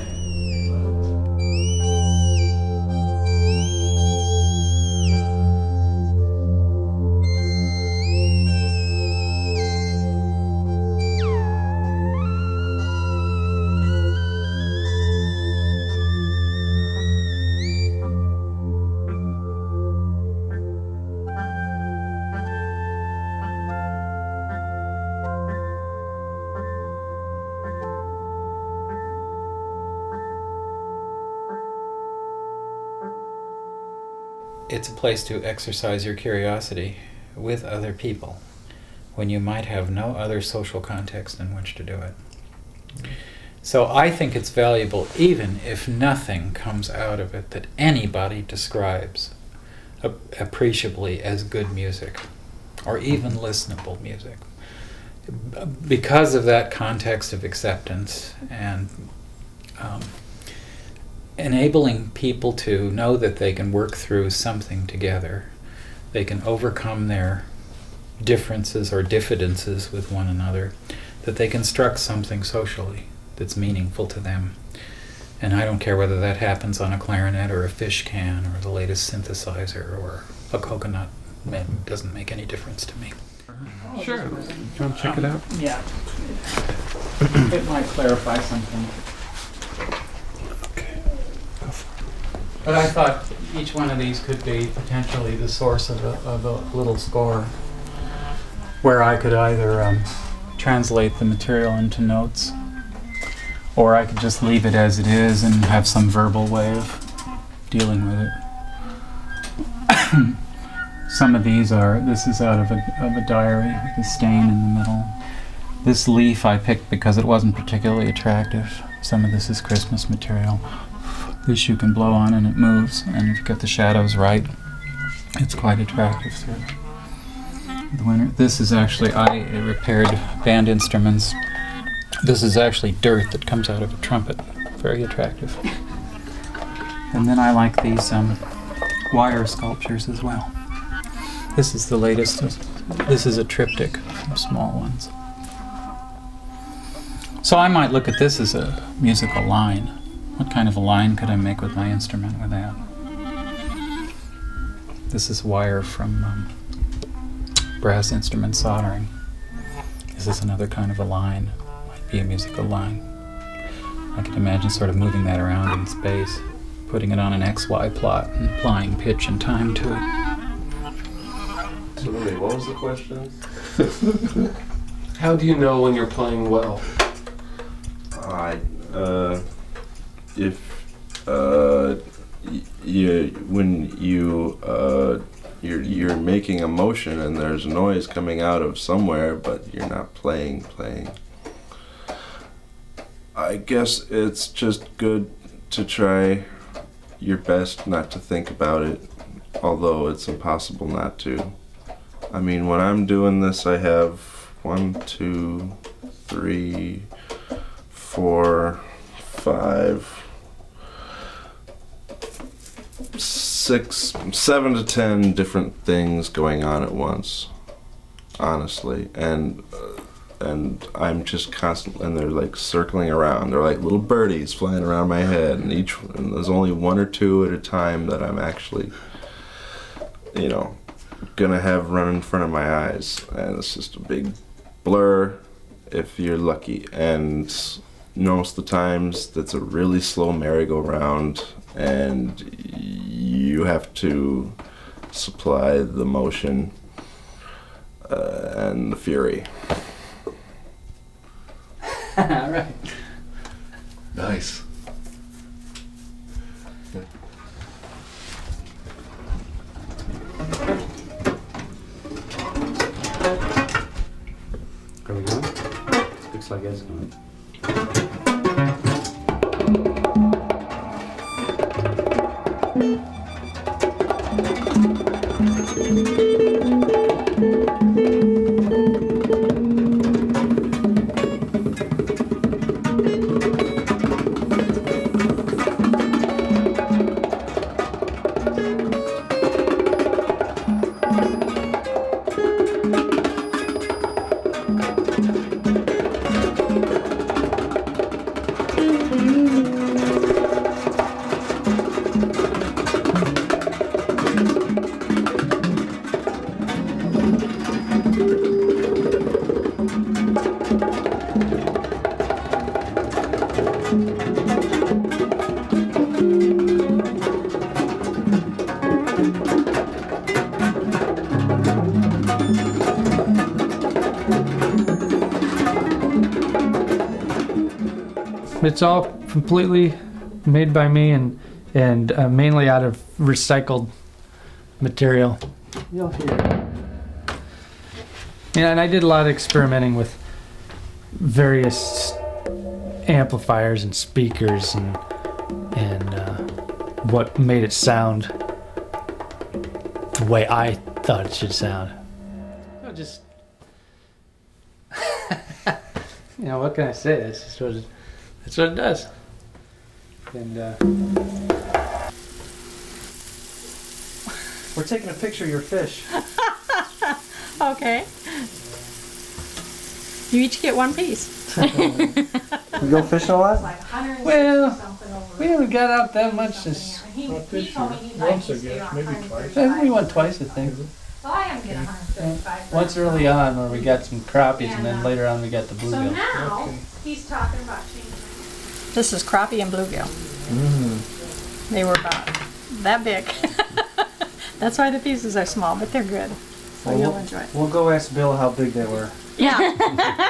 It's a place to exercise your curiosity with other people when you might have no other social context in which to do it. So I think it's valuable, even if nothing comes out of it that anybody describes appreciably as good music, or even listenable music. Because of that context of acceptance and enabling people to know that they can work through something together, they can overcome their differences or diffidences with one another, that they construct something socially that's meaningful to them. And I don't care whether that happens on a clarinet or a fish can or the latest synthesizer or a coconut. It doesn't make any difference to me. Sure. Do you want to check it out? Yeah. It might clarify something. Okay. Go for it. But I thought each one of these could be potentially the source of a little score where I could either translate the material into notes, or I could just leave it as it is and have some verbal way of dealing with it. Some of these this is out of a diary with a stain in the middle. This leaf I picked because it wasn't particularly attractive. Some of this is Christmas material. This you can blow on and it moves, and if you get the shadows right, it's quite attractive through the winter. This is actually, I repaired band instruments. This is actually dirt that comes out of a trumpet. Very attractive. And then I like these wire sculptures as well. This is the latest. This is a triptych, small ones. So I might look at this as a musical line. What kind of a line could I make with my instrument with that? This is wire from brass instrument soldering. This is another kind of a line. Might be a musical line. I can imagine sort of moving that around in space, putting it on an XY plot and applying pitch and time to it. So wait, what was the question? How do you know when you're playing well? When you're making a motion and there's noise coming out of somewhere, but you're not playing. I guess it's just good to try your best not to think about it, although it's impossible not to. I mean, when I'm doing this, I have 1, 2, 3, 4, 5, 6, 7 to 10 different things going on at once, honestly, and I'm just constantly, and they're like circling around. They're like little birdies flying around my head, and there's only 1 or 2 at a time that I'm actually, gonna have run in front of my eyes, and it's just a big blur if you're lucky. And most of the times that's a really slow merry-go-round, and you have to supply the motion and the fury. All right. Nice. Are we going? Looks like it's going. It's all completely made by me and mainly out of recycled material. You'll hear. Yeah, and I did a lot of experimenting with various amplifiers and speakers and what made it sound the way I thought it should sound. So just, you know, what can I say? That's what it does. And We're taking a picture of your fish. Okay. You each get one piece. We go fishing a lot? well, we haven't got out that much this Once, I guess, maybe twice. We went twice, I think. Once early on where we got some crappies, and then later on we got the bluegill. So now he's talking about changing. This is crappie and bluegill. They were about that big. That's why the pieces are small, but they're good. So Well, you'll enjoy it. We'll go ask Bill how big they were. Yeah.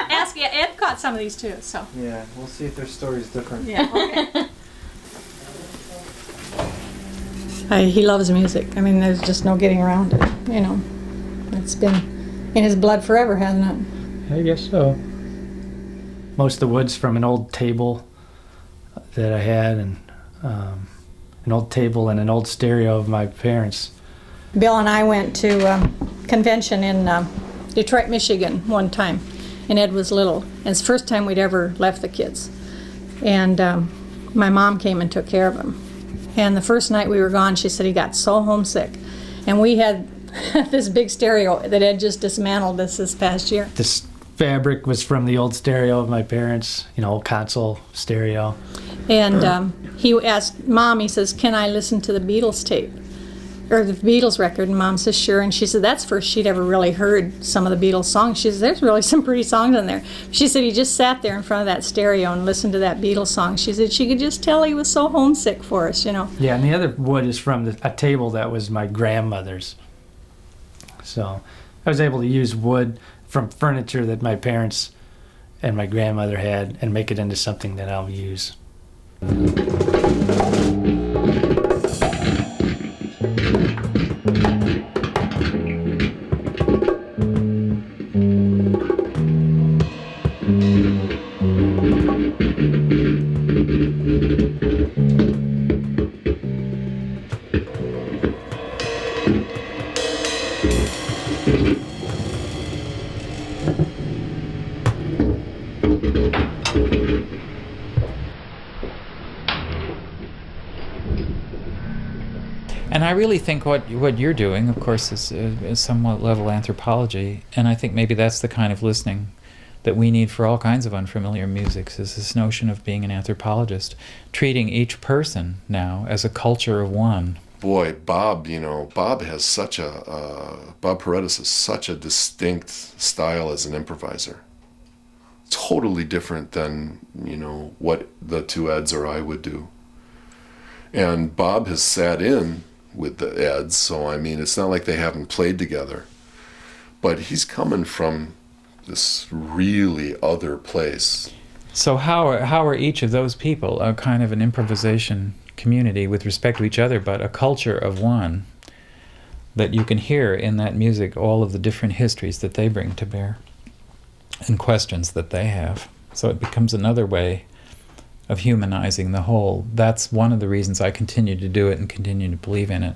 Ask Ed caught some of these too, so. Yeah, we'll see if their story's different. Yeah. Okay. He loves music. I mean, there's just no getting around it. You know, it's been in his blood forever, hasn't it? I guess so. Most of the wood's from an old table that I had, and an old table and an old stereo of my parents. Bill and I went to a convention in Detroit, Michigan one time, and Ed was little. And it's the first time we'd ever left the kids. And my mom came and took care of him. And the first night we were gone, she said he got so homesick. And we had this big stereo that Ed just dismantled this past year. This fabric was from the old stereo of my parents, you know, old console stereo. And he asked Mom, he says, can I listen to the Beatles tape? Or the Beatles record, and Mom says sure, and she said that's first she'd ever really heard some of the Beatles songs. She said there's really some pretty songs in there. She said he just sat there in front of that stereo and listened to that Beatles song. She said she could just tell he was so homesick for us, you know. Yeah, and the other wood is from a table that was my grandmother's. So I was able to use wood from furniture that my parents and my grandmother had and make it into something that I'll use. And I really think what you're doing, of course, is somewhat level anthropology, and I think maybe that's the kind of listening that we need for all kinds of unfamiliar musics, is this notion of being an anthropologist, treating each person now as a culture of one. Boy, Bob, you know, Bob has such Bob Paredes has such a distinct style as an improviser. Totally different than, you know, what the two Eds or I would do. And Bob has sat in with the Eds, so I mean, it's not like they haven't played together. But he's coming from this really other place. So how are each of those people a kind of an improvisation community with respect to each other, but a culture of one, that you can hear in that music all of the different histories that they bring to bear and questions that they have. So it becomes another way of humanizing the whole. That's one of the reasons I continue to do it and continue to believe in it,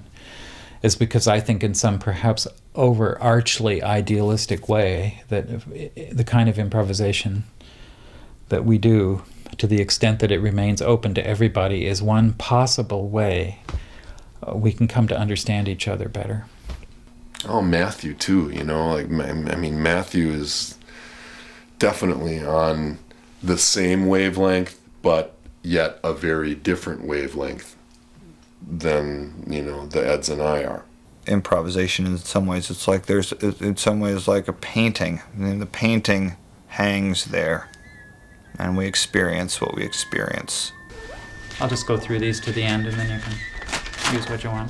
is because I think in some perhaps overarchly idealistic way that the kind of improvisation that we do, to the extent that it remains open to everybody, is one possible way we can come to understand each other better. Oh, Matthew too, you know, like, I mean, Matthew is definitely on the same wavelength, but yet a very different wavelength than, you know, the Eds and I are. Improvisation, in some ways, it's like in some ways like a painting. I mean, the painting hangs there, and we experience what we experience. I'll just go through these to the end, and then you can use what you want.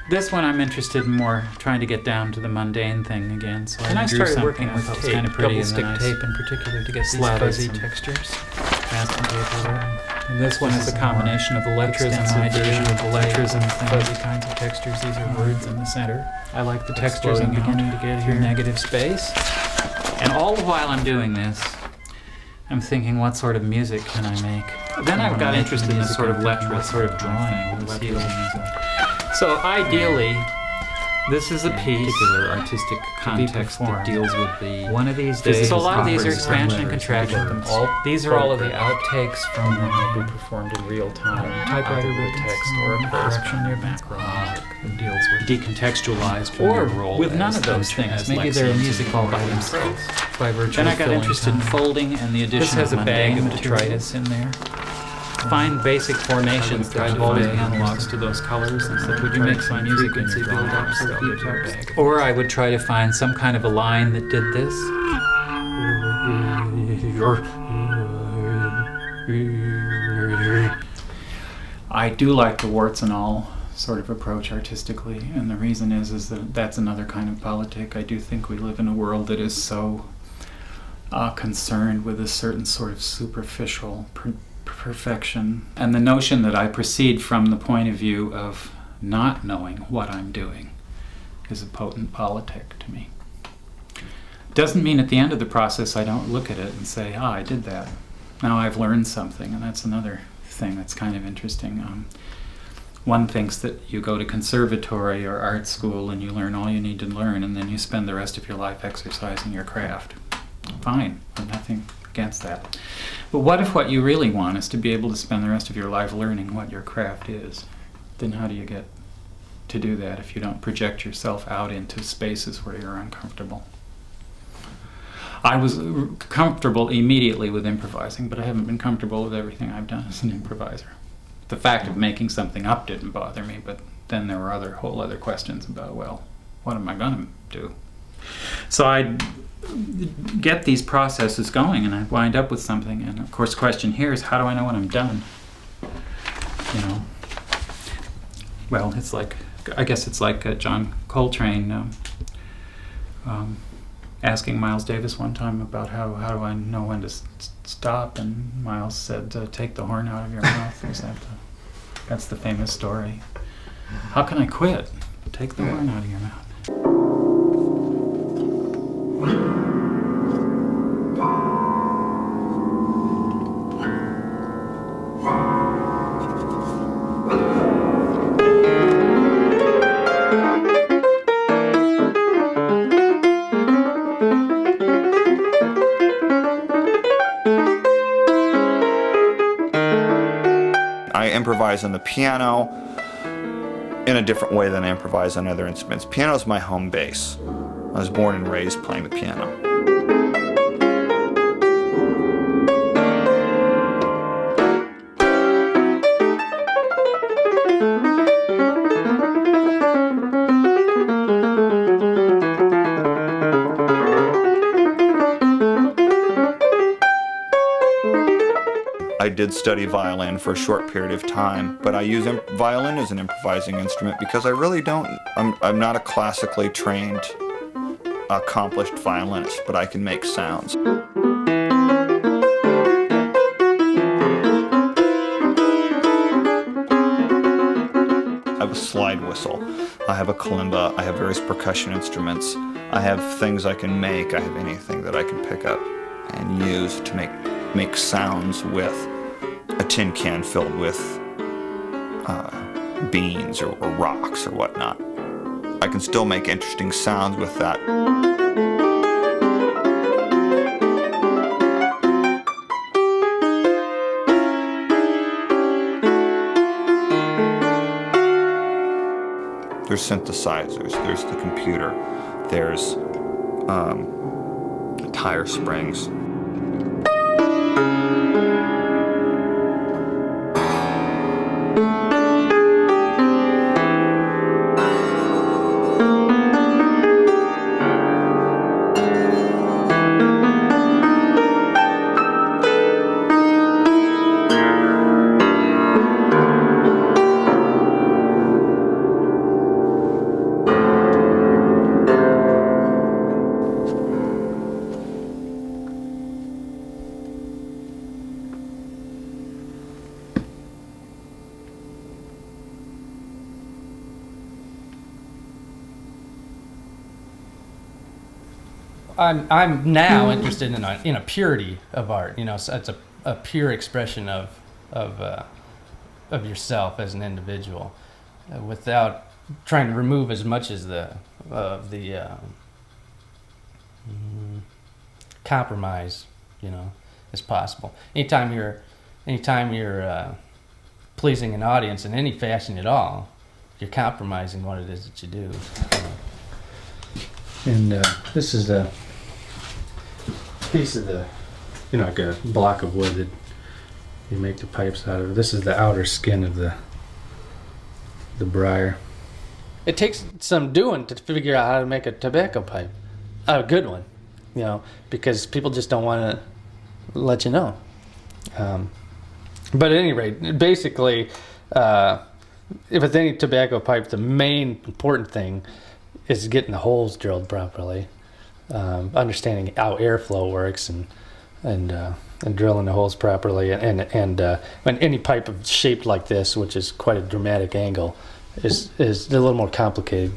This one I'm interested in more trying to get down to the mundane thing again. So I drew something with tape, kind of pretty, double-stick tape in particular, to get these fuzzy textures. And this one is a combination of the lettrism idea of the lettrism fuzzy kinds of textures. These are words in the center. I like the textures I'm beginning to get here. Negative space. And all the while I'm doing this, I'm thinking, what sort of music can I make? Then I got interested in music, sort of what lettering, sort of drawing. So ideally, this is a piece Particular artistic context that deals with the one of these days. So a lot of these are expansion and contraction. These are all of the outtakes from when they be performed in real time. Typewriter with text or a correction in your background that deals with decontextualized or role with none as of those things. Maybe Lexi they're and music all by themselves. By virtue Then of I got filling interested in time. folding and the addition This has of a bag mundane of detritus in there. Find basic formations that have all the analogs to those colors, and so would you make some music in your build up so that you bag? Or I would try to find some kind of a line that did this. I do like the warts and all sort of approach artistically, and the reason is that that's another kind of politic. I do think we live in a world that is so concerned with a certain sort of superficial perfection, and the notion that I proceed from the point of view of not knowing what I'm doing is a potent politic to me. Doesn't mean at the end of the process I don't look at it and say, I did that. Now I've learned something, and that's another thing that's kind of interesting. One thinks that you go to conservatory or art school and you learn all you need to learn, and then you spend the rest of your life exercising your craft. Fine, there's nothing against that. But what if what you really want is to be able to spend the rest of your life learning what your craft is? Then how do you get to do that if you don't project yourself out into spaces where you're uncomfortable? I was comfortable immediately with improvising, but I haven't been comfortable with everything I've done as an improviser. The fact of making something up didn't bother me, but then there were whole other questions about, well, what am I going to do? So I'd get these processes going, and I'd wind up with something. And of course, the question here is, how do I know when I'm done? You know, well, it's like, I guess it's like John Coltrane asking Miles Davis one time about how do I know when to stop, and Miles said, take the horn out of your mouth. That's the famous story. How can I quit? Take the horn out of your mouth. I improvise on the piano in a different way than I improvise on other instruments. Piano is my home base. I was born and raised playing the piano. I did study violin for a short period of time, but I use violin as an improvising instrument because I really don't, I'm not a classically trained, accomplished violinist, but I can make sounds. I have a slide whistle, I have a kalimba, I have various percussion instruments, I have things I can make, I have anything that I can pick up and use to make sounds with a tin can filled with beans or rocks or whatnot. I can still make interesting sounds with that. There's synthesizers, there's the computer, there's tire springs. I'm now interested in a purity of art. You know, so it's a pure expression of yourself as an individual, without trying to remove as much as the compromise, you know, as possible. Anytime you're pleasing an audience in any fashion at all, you're compromising what it is that you do. And this is a piece of the, you know, like a block of wood that you make the pipes out of. This is the outer skin of the briar. It takes some doing to figure out how to make a tobacco pipe, a good one, you know, because people just don't want to let you know. But at any rate, basically, with any tobacco pipe, the main important thing is getting the holes drilled properly, understanding how airflow works, and drilling the holes properly, and any pipe shaped like this, which is quite a dramatic angle, is a little more complicated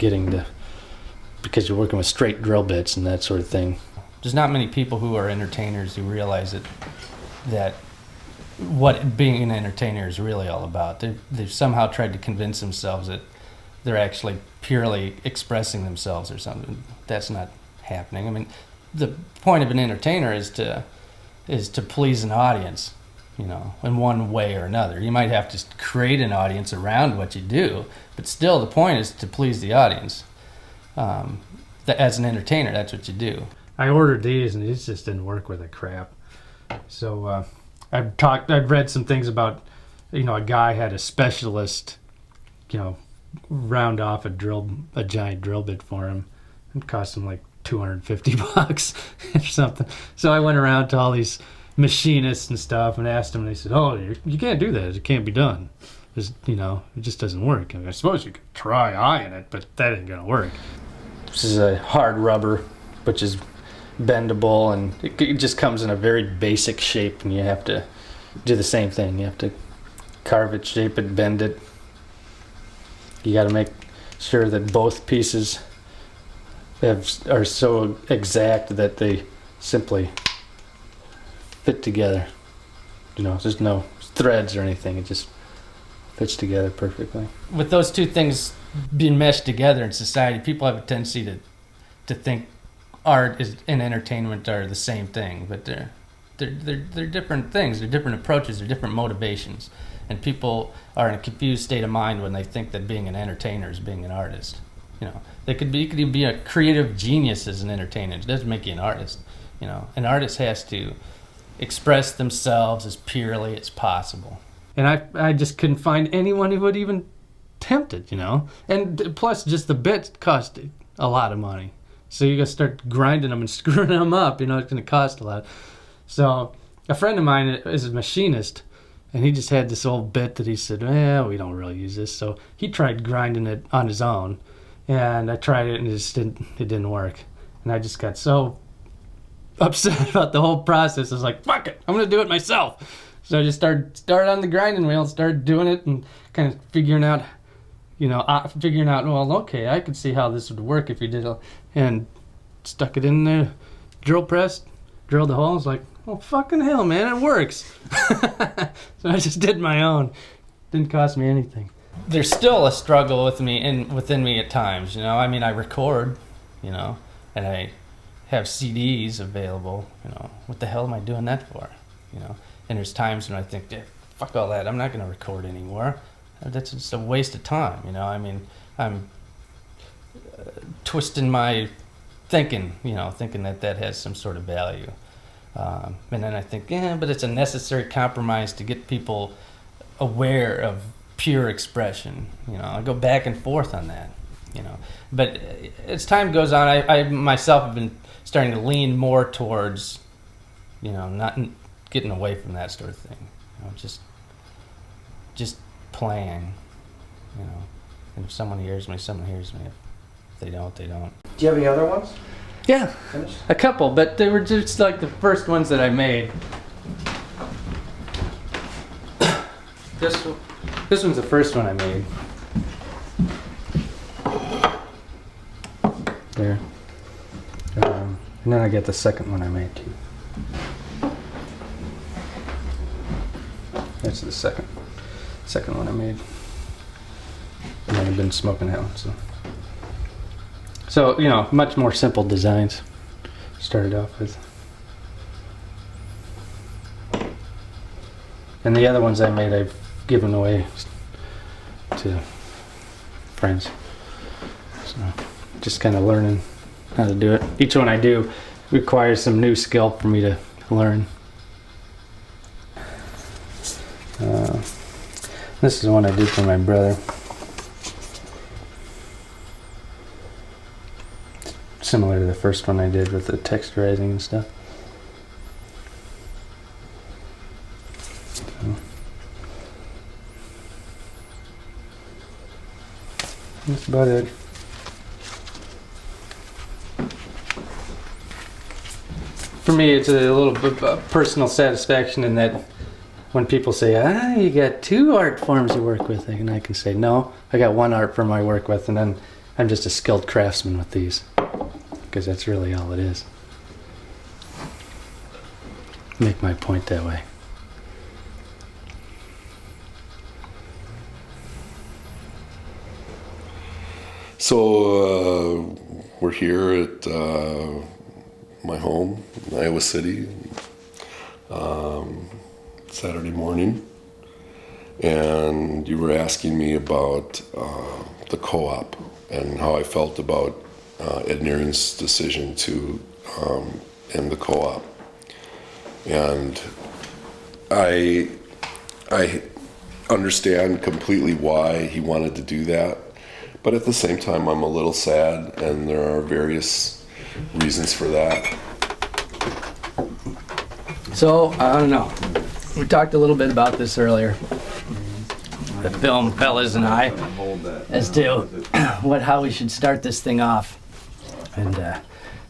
because you're working with straight drill bits and that sort of thing. There's not many people who are entertainers who realize that what being an entertainer is really all about. They've somehow tried to convince themselves that they're actually purely expressing themselves or something. That's not happening. I mean, the point of an entertainer is to please an audience, you know, in one way or another. You might have to create an audience around what you do, but still the point is to please the audience. As an entertainer, that's what you do. I ordered these and these just didn't work with the crap. So I've read some things about, you know, a guy had a specialist, you know, round off a giant drill bit for him. It cost him like $250 or something. So I went around to all these machinists and stuff and asked them, and they said, "Oh, you can't do that. It can't be done. You know, it just doesn't work. I mean, I suppose you could try eyeing it, but that ain't gonna work." This is a hard rubber, which is bendable, and it just comes in a very basic shape, and you have to do the same thing. You have to carve it, shape it, bend it. You got to make sure that both pieces are so exact that they simply fit together. You know, there's no threads or anything. It just fits together perfectly. With those two things being meshed together in society, people have a tendency to think art and entertainment are the same thing, but they're different things. They're different approaches. They're different motivations. And people are in a confused state of mind when they think that being an entertainer is being an artist. You know, you could be a creative genius as an entertainer. It doesn't make you an artist. You know, an artist has to express themselves as purely as possible. And I just couldn't find anyone who would even tempt it, you know. And plus, just the bits cost a lot of money. So you got to start grinding them and screwing them up. You know, it's going to cost a lot. So a friend of mine is a machinist, and he just had this old bit that he said, we don't really use this. So he tried grinding it on his own, and I tried it, and it didn't work. And I just got so upset about the whole process. I was like, fuck it, I'm going to do it myself. So I just started on the grinding wheel, started doing it, and kind of figuring out, well, okay, I could see how this would work if you did it, and stuck it in the drill press, drilled the holes, like, oh, fucking hell, man, it works. So I just did my own. Didn't cost me anything. There's still a struggle within me at times, you know. I mean, I record, you know, and I have CDs available, you know. What the hell am I doing that for, you know? And there's times when I think, fuck all that, I'm not going to record anymore. That's just a waste of time, you know. I mean, I'm twisting my thinking, you know, thinking that has some sort of value. And then I think, but it's a necessary compromise to get people aware of pure expression. You know, I go back and forth on that, you know. But as time goes on, I myself have been starting to lean more towards, you know, not getting away from that sort of thing. You know, just playing, you know. And if someone hears me, someone hears me. If they don't, they don't. Do you have any other ones? Yeah, Finished? a couple, but they were just like the first ones that I made. This one's the first one I made. There. And And then I got the second one I made too. That's the second one I made. And I've been smoking that one, so you know, much more simple designs. Started off with, and the other ones I made, I've given away to friends. So just kind of learning how to do it. Each one I do requires some new skill for me to learn. This is the one I did for my brother. Similar to the first one I did with the texturizing and stuff. So, that's about it. For me, it's a little bit of personal satisfaction in that when people say, you got 2 art forms you work with, and I can say, no, I got 1 art form I work with, and then I'm just a skilled craftsman with these, because that's really all it is. Make my point that way. So we're here at my home in Iowa City, Saturday morning, and you were asking me about the co-op and how I felt about Ed Nehring's decision to end the co-op. And I understand completely why he wanted to do that, but at the same time I'm a little sad, and there are various reasons for that. So, I don't know. We talked a little bit about this earlier, the film fellas and I, as to how we should start this thing off. And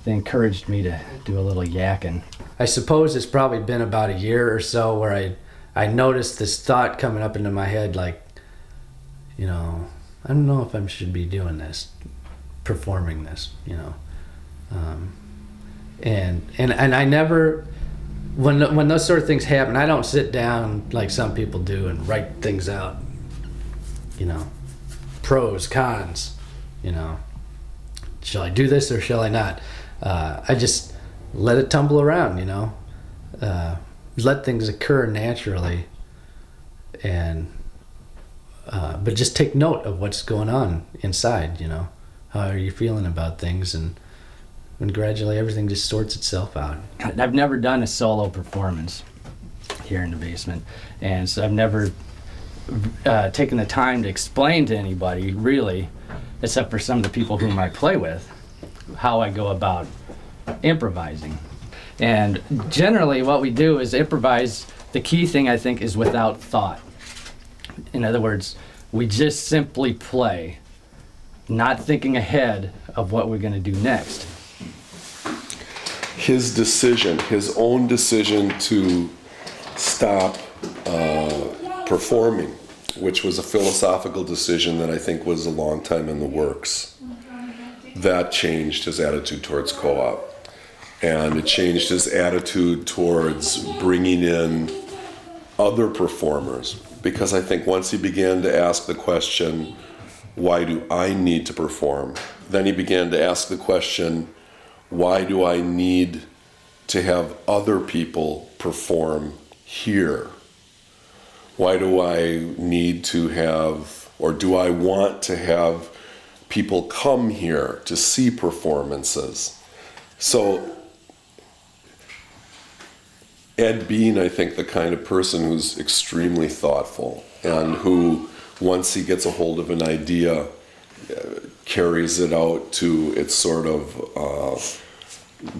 they encouraged me to do a little yakking. I suppose it's probably been about a year or so where I noticed this thought coming up into my head, like, you know, I don't know if I should be doing this, performing this, you know. And I never, when those sort of things happen, I don't sit down like some people do and write things out, you know, pros, cons, you know, shall I do this or shall I not? I just let it tumble around, you know, let things occur naturally, and but just take note of what's going on inside, you know. How are you feeling about things? And gradually everything just sorts itself out. I've never done a solo performance here in the basement, and so I've never taken the time to explain to anybody, really, except for some of the people whom I play with, how I go about improvising. And generally what we do is improvise. The key thing, I think, is without thought. In other words, we just simply play, not thinking ahead of what we're going to do next. His decision, his own decision to stop performing, which was a philosophical decision that I think was a long time in the works, that changed his attitude towards co-op. And it changed his attitude towards bringing in other performers. Because I think once he began to ask the question, why do I need to perform? Then he began to ask the question, why do I need to have other people perform here? Why do I need to have, or do I want to have people come here to see performances? So Ed being, I think, the kind of person who's extremely thoughtful, and who, once he gets a hold of an idea, carries it out to its sort of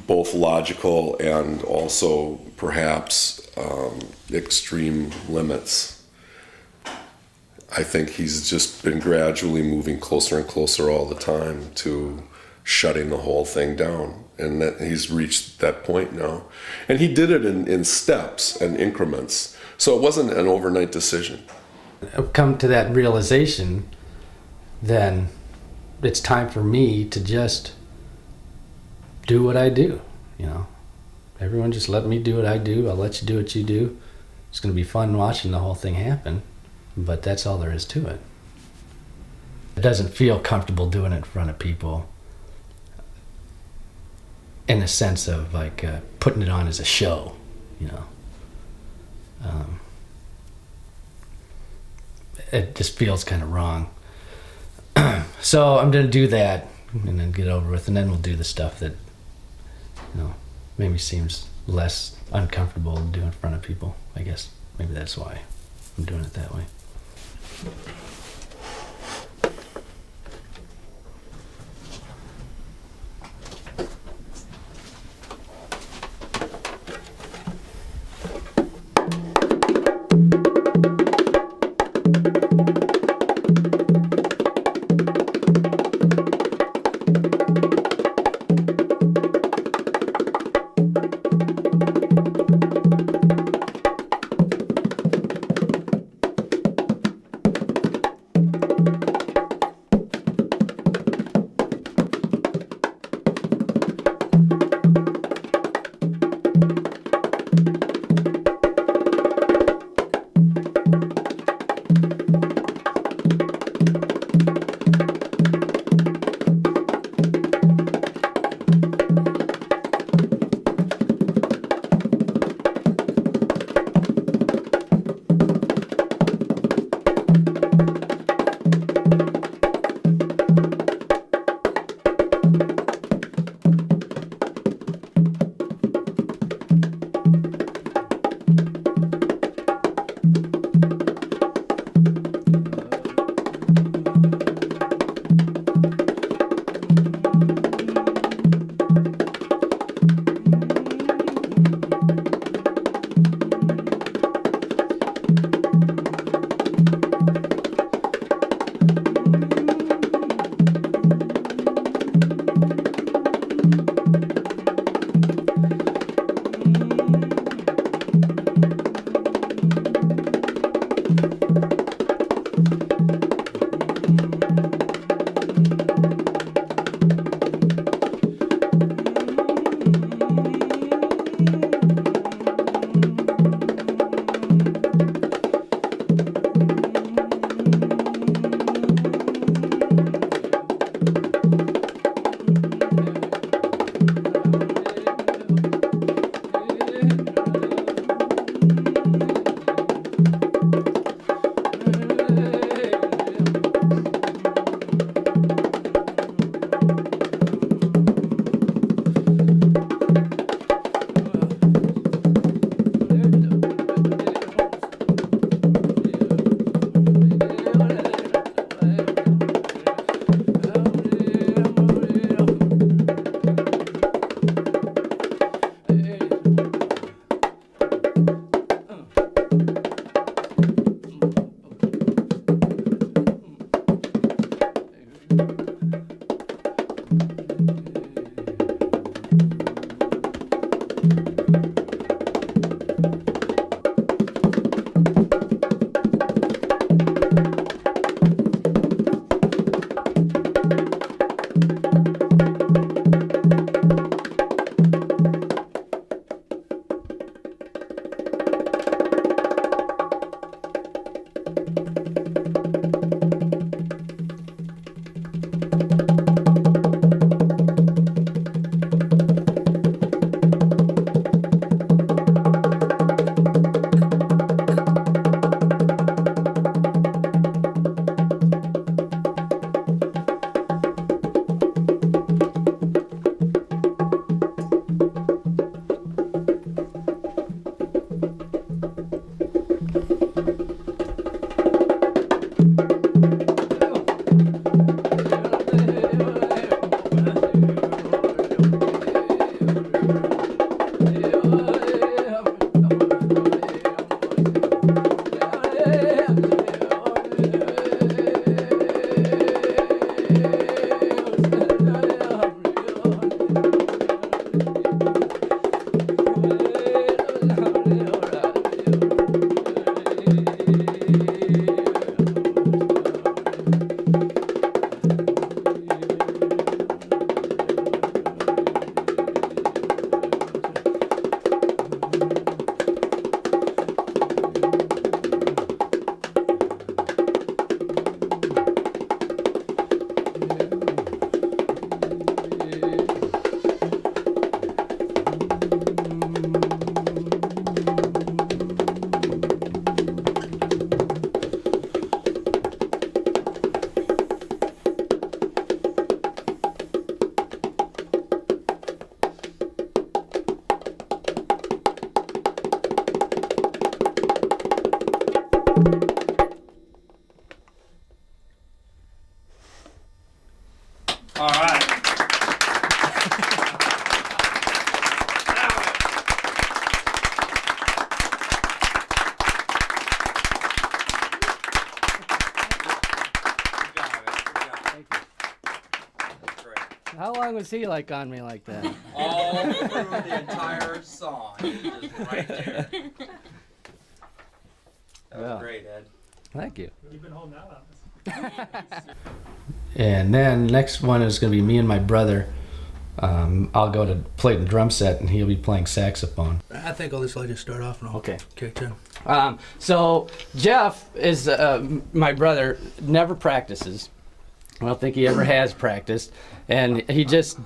both logical and also perhaps extreme limits. I think he's just been gradually moving closer and closer all the time to shutting the whole thing down, and that he's reached that point now. And he did it in steps and increments, so it wasn't an overnight decision. I've come to that realization, then it's time for me to just do what I do, you know. Everyone just let me do what I do. I'll let you do what you do. It's going to be fun watching the whole thing happen, but that's all there is to it. It doesn't feel comfortable doing it in front of people in the sense of like putting it on as a show, you know. It just feels kind of wrong. So I'm going to do that and then get over with, and then we'll do the stuff that, you know, maybe seems less uncomfortable to do in front of people. I guess maybe that's why I'm doing it that way. How long was he like on me like that? All through the entire song. Just right there. That was great, Ed. Thank you. You've been holding out on this. And then next one is going to be me and my brother. I'll go to play the drum set, and he'll be playing saxophone. I think I'll just let you start off now. Okay. Okay, Tim. So Jeff is my brother. Never practices. I don't think he ever has practiced, and he just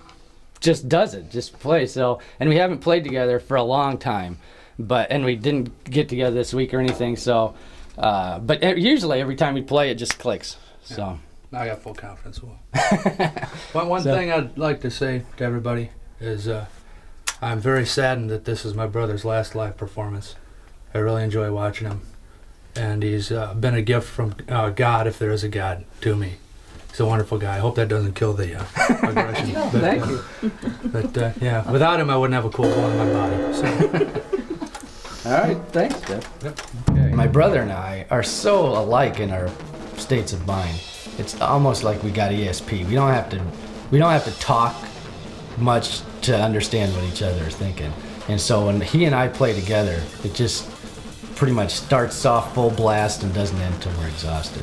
does it, just plays. So, and we haven't played together for a long time, and we didn't get together this week or anything. So, but usually every time we play, it just clicks. Yeah. So. I got full confidence. One thing I'd like to say to everybody is I'm very saddened that this is my brother's last live performance. I really enjoy watching him, and he's been a gift from God, if there is a God, to me. He's a wonderful guy. I hope that doesn't kill the aggression. Thank you. But yeah, without him, I wouldn't have a cool bone in my body. So. All right, thanks, Jeff. Yep. Okay. My brother and I are so alike in our states of mind. It's almost like we got ESP. We don't have to talk much to understand what each other is thinking. And so when he and I play together, it just pretty much starts off full blast and doesn't end till we're exhausted.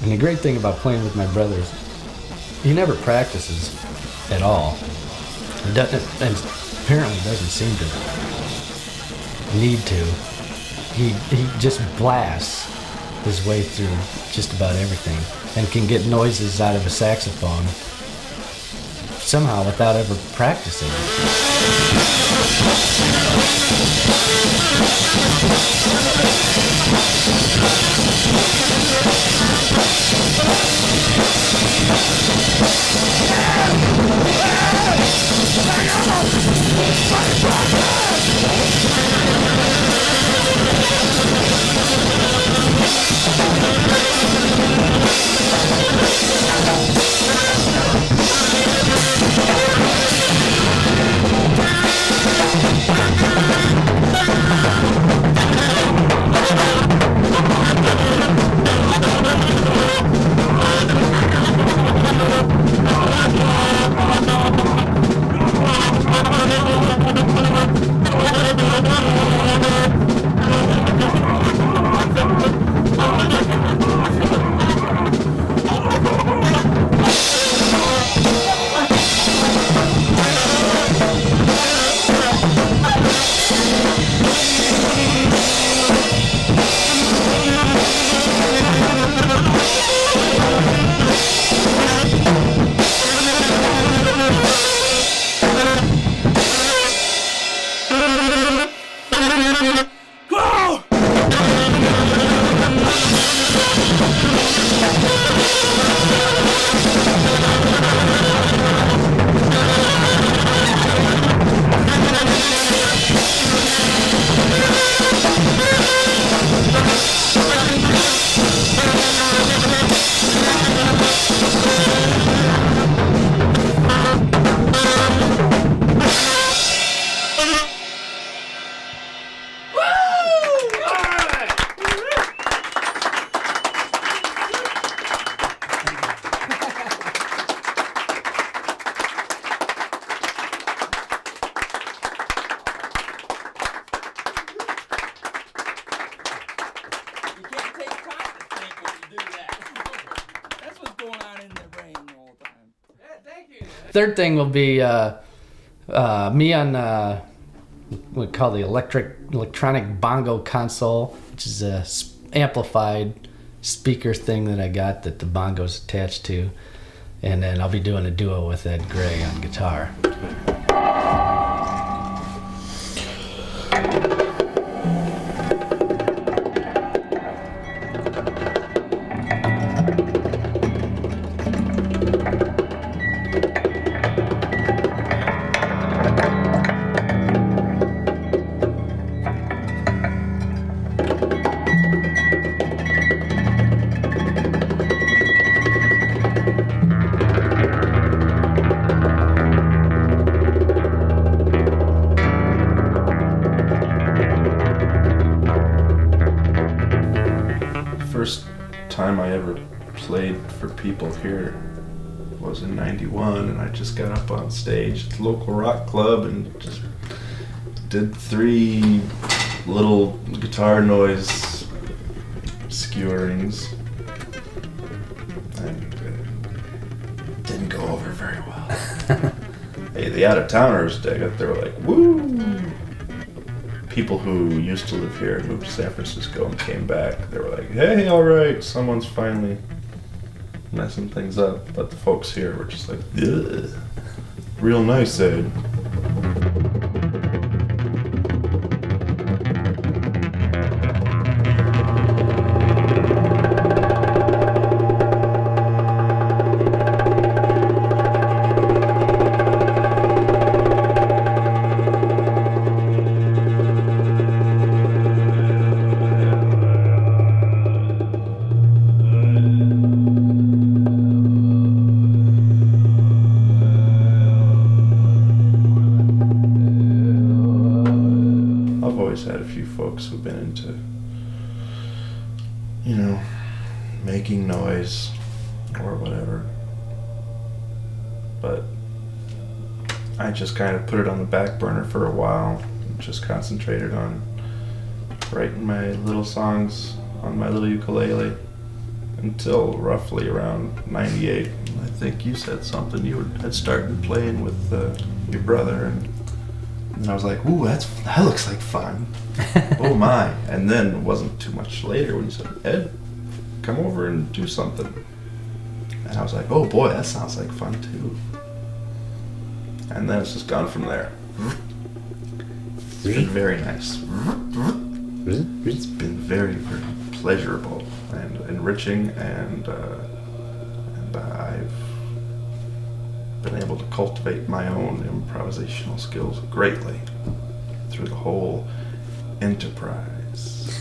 And the great thing about playing with my brothers, he never practices at all. He doesn't, and apparently doesn't seem to need to. He just blasts his way through just about everything and can get noises out of a saxophone somehow without ever practicing. Third thing will be me on what we call the electronic bongo console, which is a amplified speaker thing that I got that the bongo's attached to. And then I'll be doing a duo with Ed Gray on guitar. First time I ever played for people here was in '91, and I just got up on stage at the local rock club and just did 3 little guitar noise skewerings, and it didn't go over very well. Hey, the out-of-towners dug it. They were like, woo! People who used to live here and moved to San Francisco and came back, they were like, hey, all right, someone's finally messing things up. But the folks here were just like, ugh, real nice, Ed. Had a few folks who've been into, you know, making noise or whatever, but I just kind of put it on the back burner for a while and just concentrated on writing my little songs on my little ukulele until roughly around '98. I think you said something, you had started playing with your brother, and I was like, ooh, that looks like fun. Oh my. And then it wasn't too much later when you said, Ed, come over and do something. And I was like, oh boy, that sounds like fun too. And then it's just gone from there. It's been very nice. It's been very, very pleasurable and enriching, and I've been able to cultivate my own improvisational skills greatly through the whole enterprise.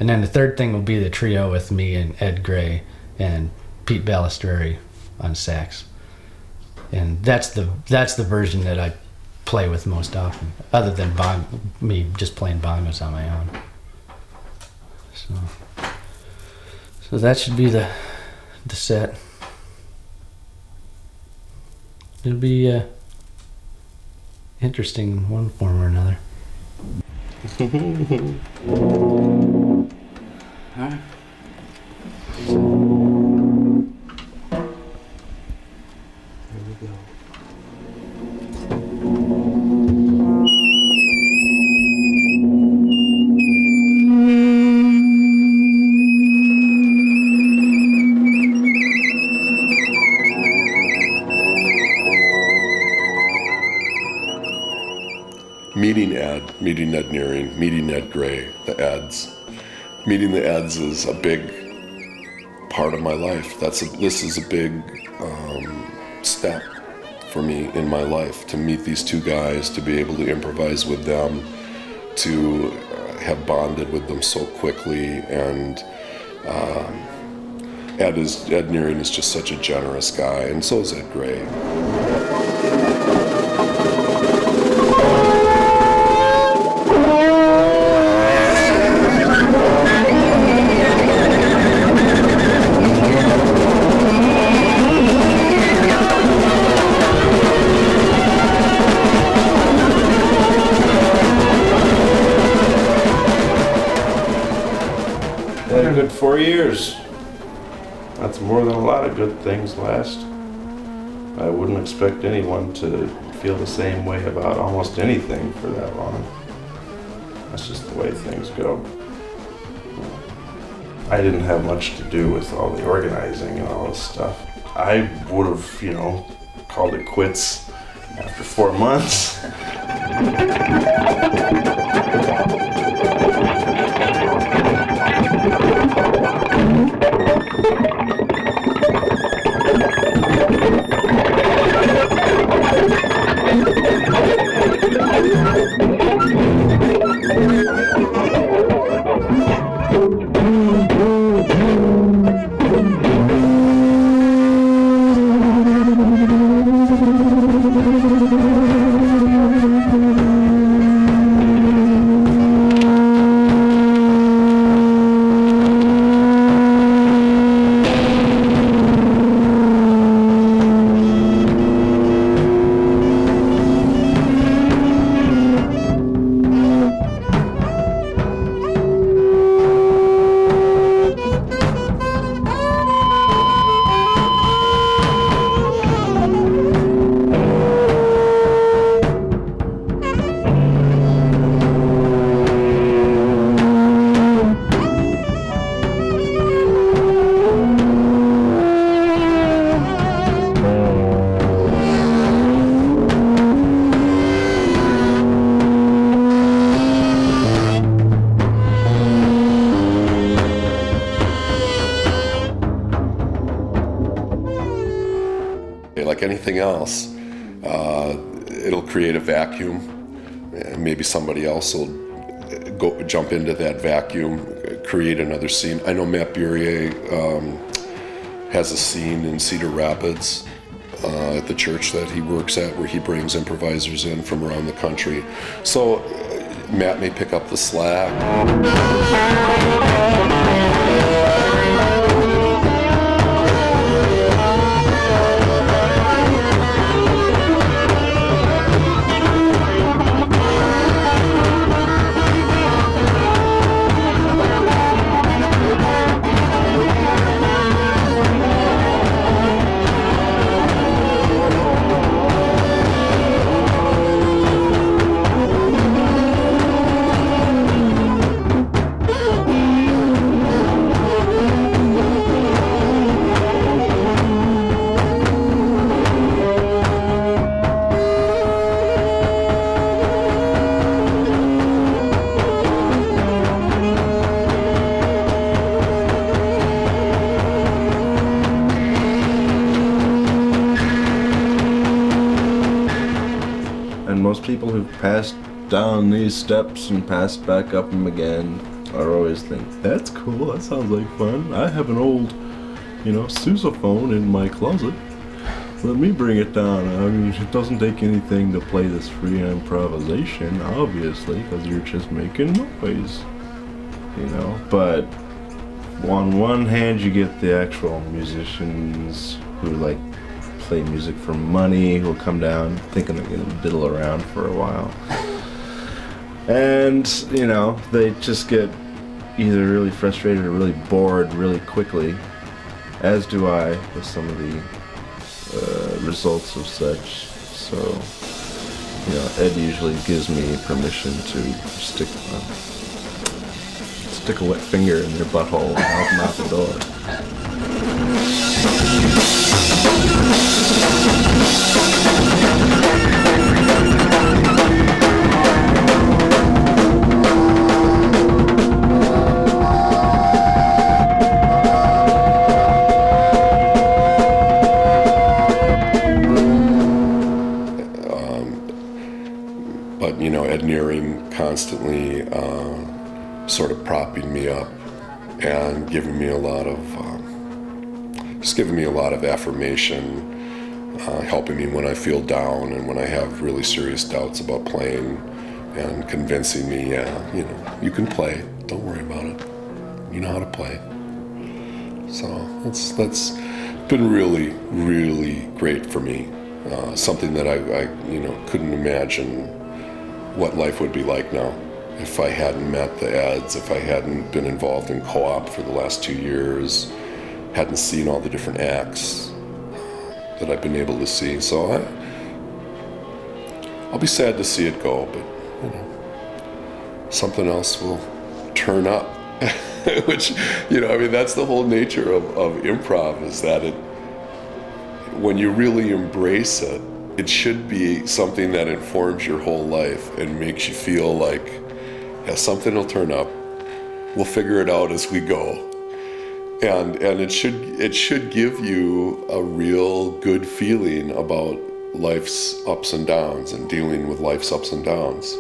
And then the third thing will be the trio with me and Ed Gray and Pete Balestrieri on sax. And that's the version that I play with most often, other than me just playing bongos on my own. So that should be the set. It'll be interesting in one form or another. Huh? Here we go. Meeting Ed Nehring, meeting Ed Gray, the Eds. Meeting the Eds is a big part of my life. This is a big step for me in my life, to meet these two guys, to be able to improvise with them, to have bonded with them so quickly. And Ed Nehring is just such a generous guy, and so is Ed Gray. A good 4 years. That's more than a lot of good things last. I wouldn't expect anyone to feel the same way about almost anything for that long. That's just the way things go. I didn't have much to do with all the organizing and all this stuff. I would have, called it quits after 4 months. Like anything else, it'll create a vacuum, and maybe somebody else will jump into that vacuum, create another scene. I know Matt Burrier has a scene in Cedar Rapids at the church that he works at, where he brings improvisers in from around the country. So Matt may pick up the slack. And most people who've passed down these steps and passed back up them again I always think, that's cool, that sounds like fun. I have an old, sousaphone in my closet. Let me bring it down. I mean, it doesn't take anything to play this free improvisation, obviously, because you're just making noise, But on one hand, you get the actual musicians who play music for money, who'll come down thinking they're going to diddle around for a while. And, they just get either really frustrated or really bored really quickly, as do I with some of the results of such. So, Ed usually gives me permission to stick a wet finger in their butthole and help them out the door. But Ed Nehring constantly sort of propping me up and giving me a lot of affirmation, helping me when I feel down and when I have really serious doubts about playing, and convincing me, you can play, don't worry about it, you know how to play. So that's been really, really great for me. Something that I couldn't imagine what life would be like now if I hadn't met the Eds, if I hadn't been involved in co-op for the last 2 years, hadn't seen all the different acts that I've been able to see. So I'll be sad to see it go, but something else will turn up. Which, that's the whole nature of improv, is that when you really embrace it, it should be something that informs your whole life and makes you feel like, something will turn up. We'll figure it out as we go. And it should give you a real good feeling about life's ups and downs and dealing with life's ups and downs.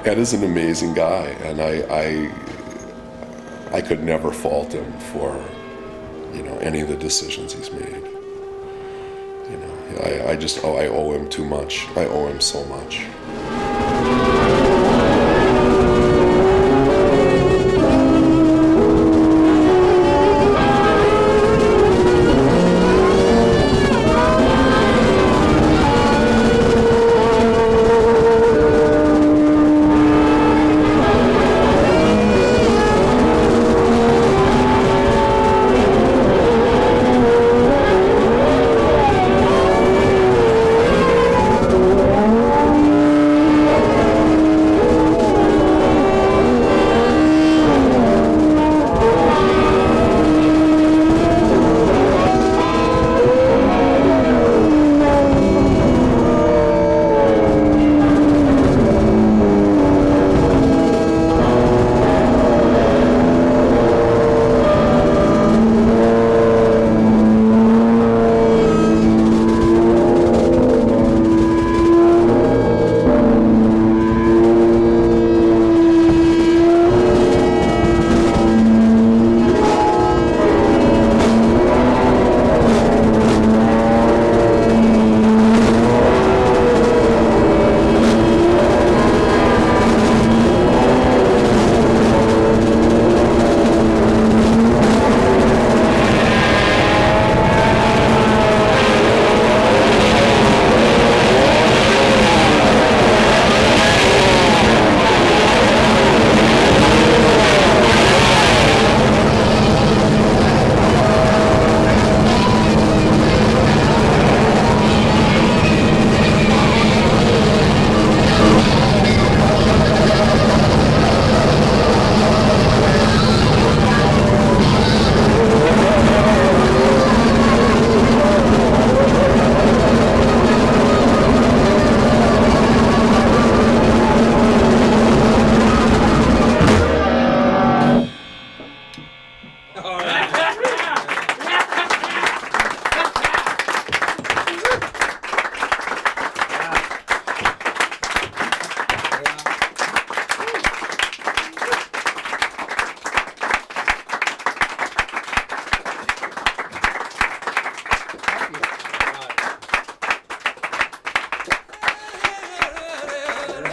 Ed is an amazing guy, and I could never fault him for any of the decisions he's made. I owe him too much. I owe him so much.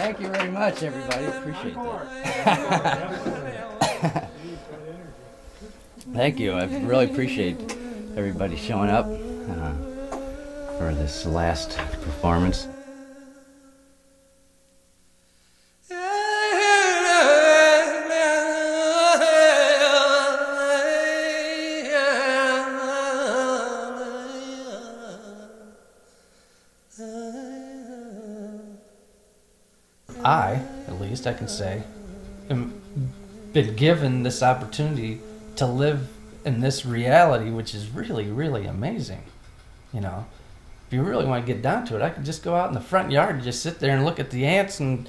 Thank you very much, everybody. Appreciate that. Thank you. I really appreciate everybody showing up for this last performance. I, at least I can say, am been given this opportunity to live in this reality, which is really, really amazing. You know, if you really want to get down to it, I could just go out in the front yard and just sit there and look at the ants and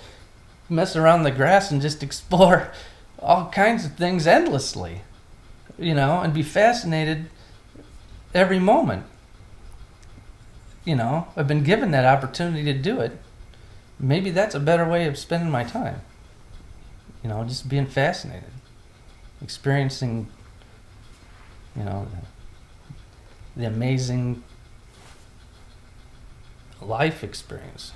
mess around the grass and just explore all kinds of things endlessly, you know, and be fascinated every moment. You know, I've been given that opportunity to do it. Maybe that's a better way of spending my time. You know, just being fascinated, experiencing, you know, the amazing life experience.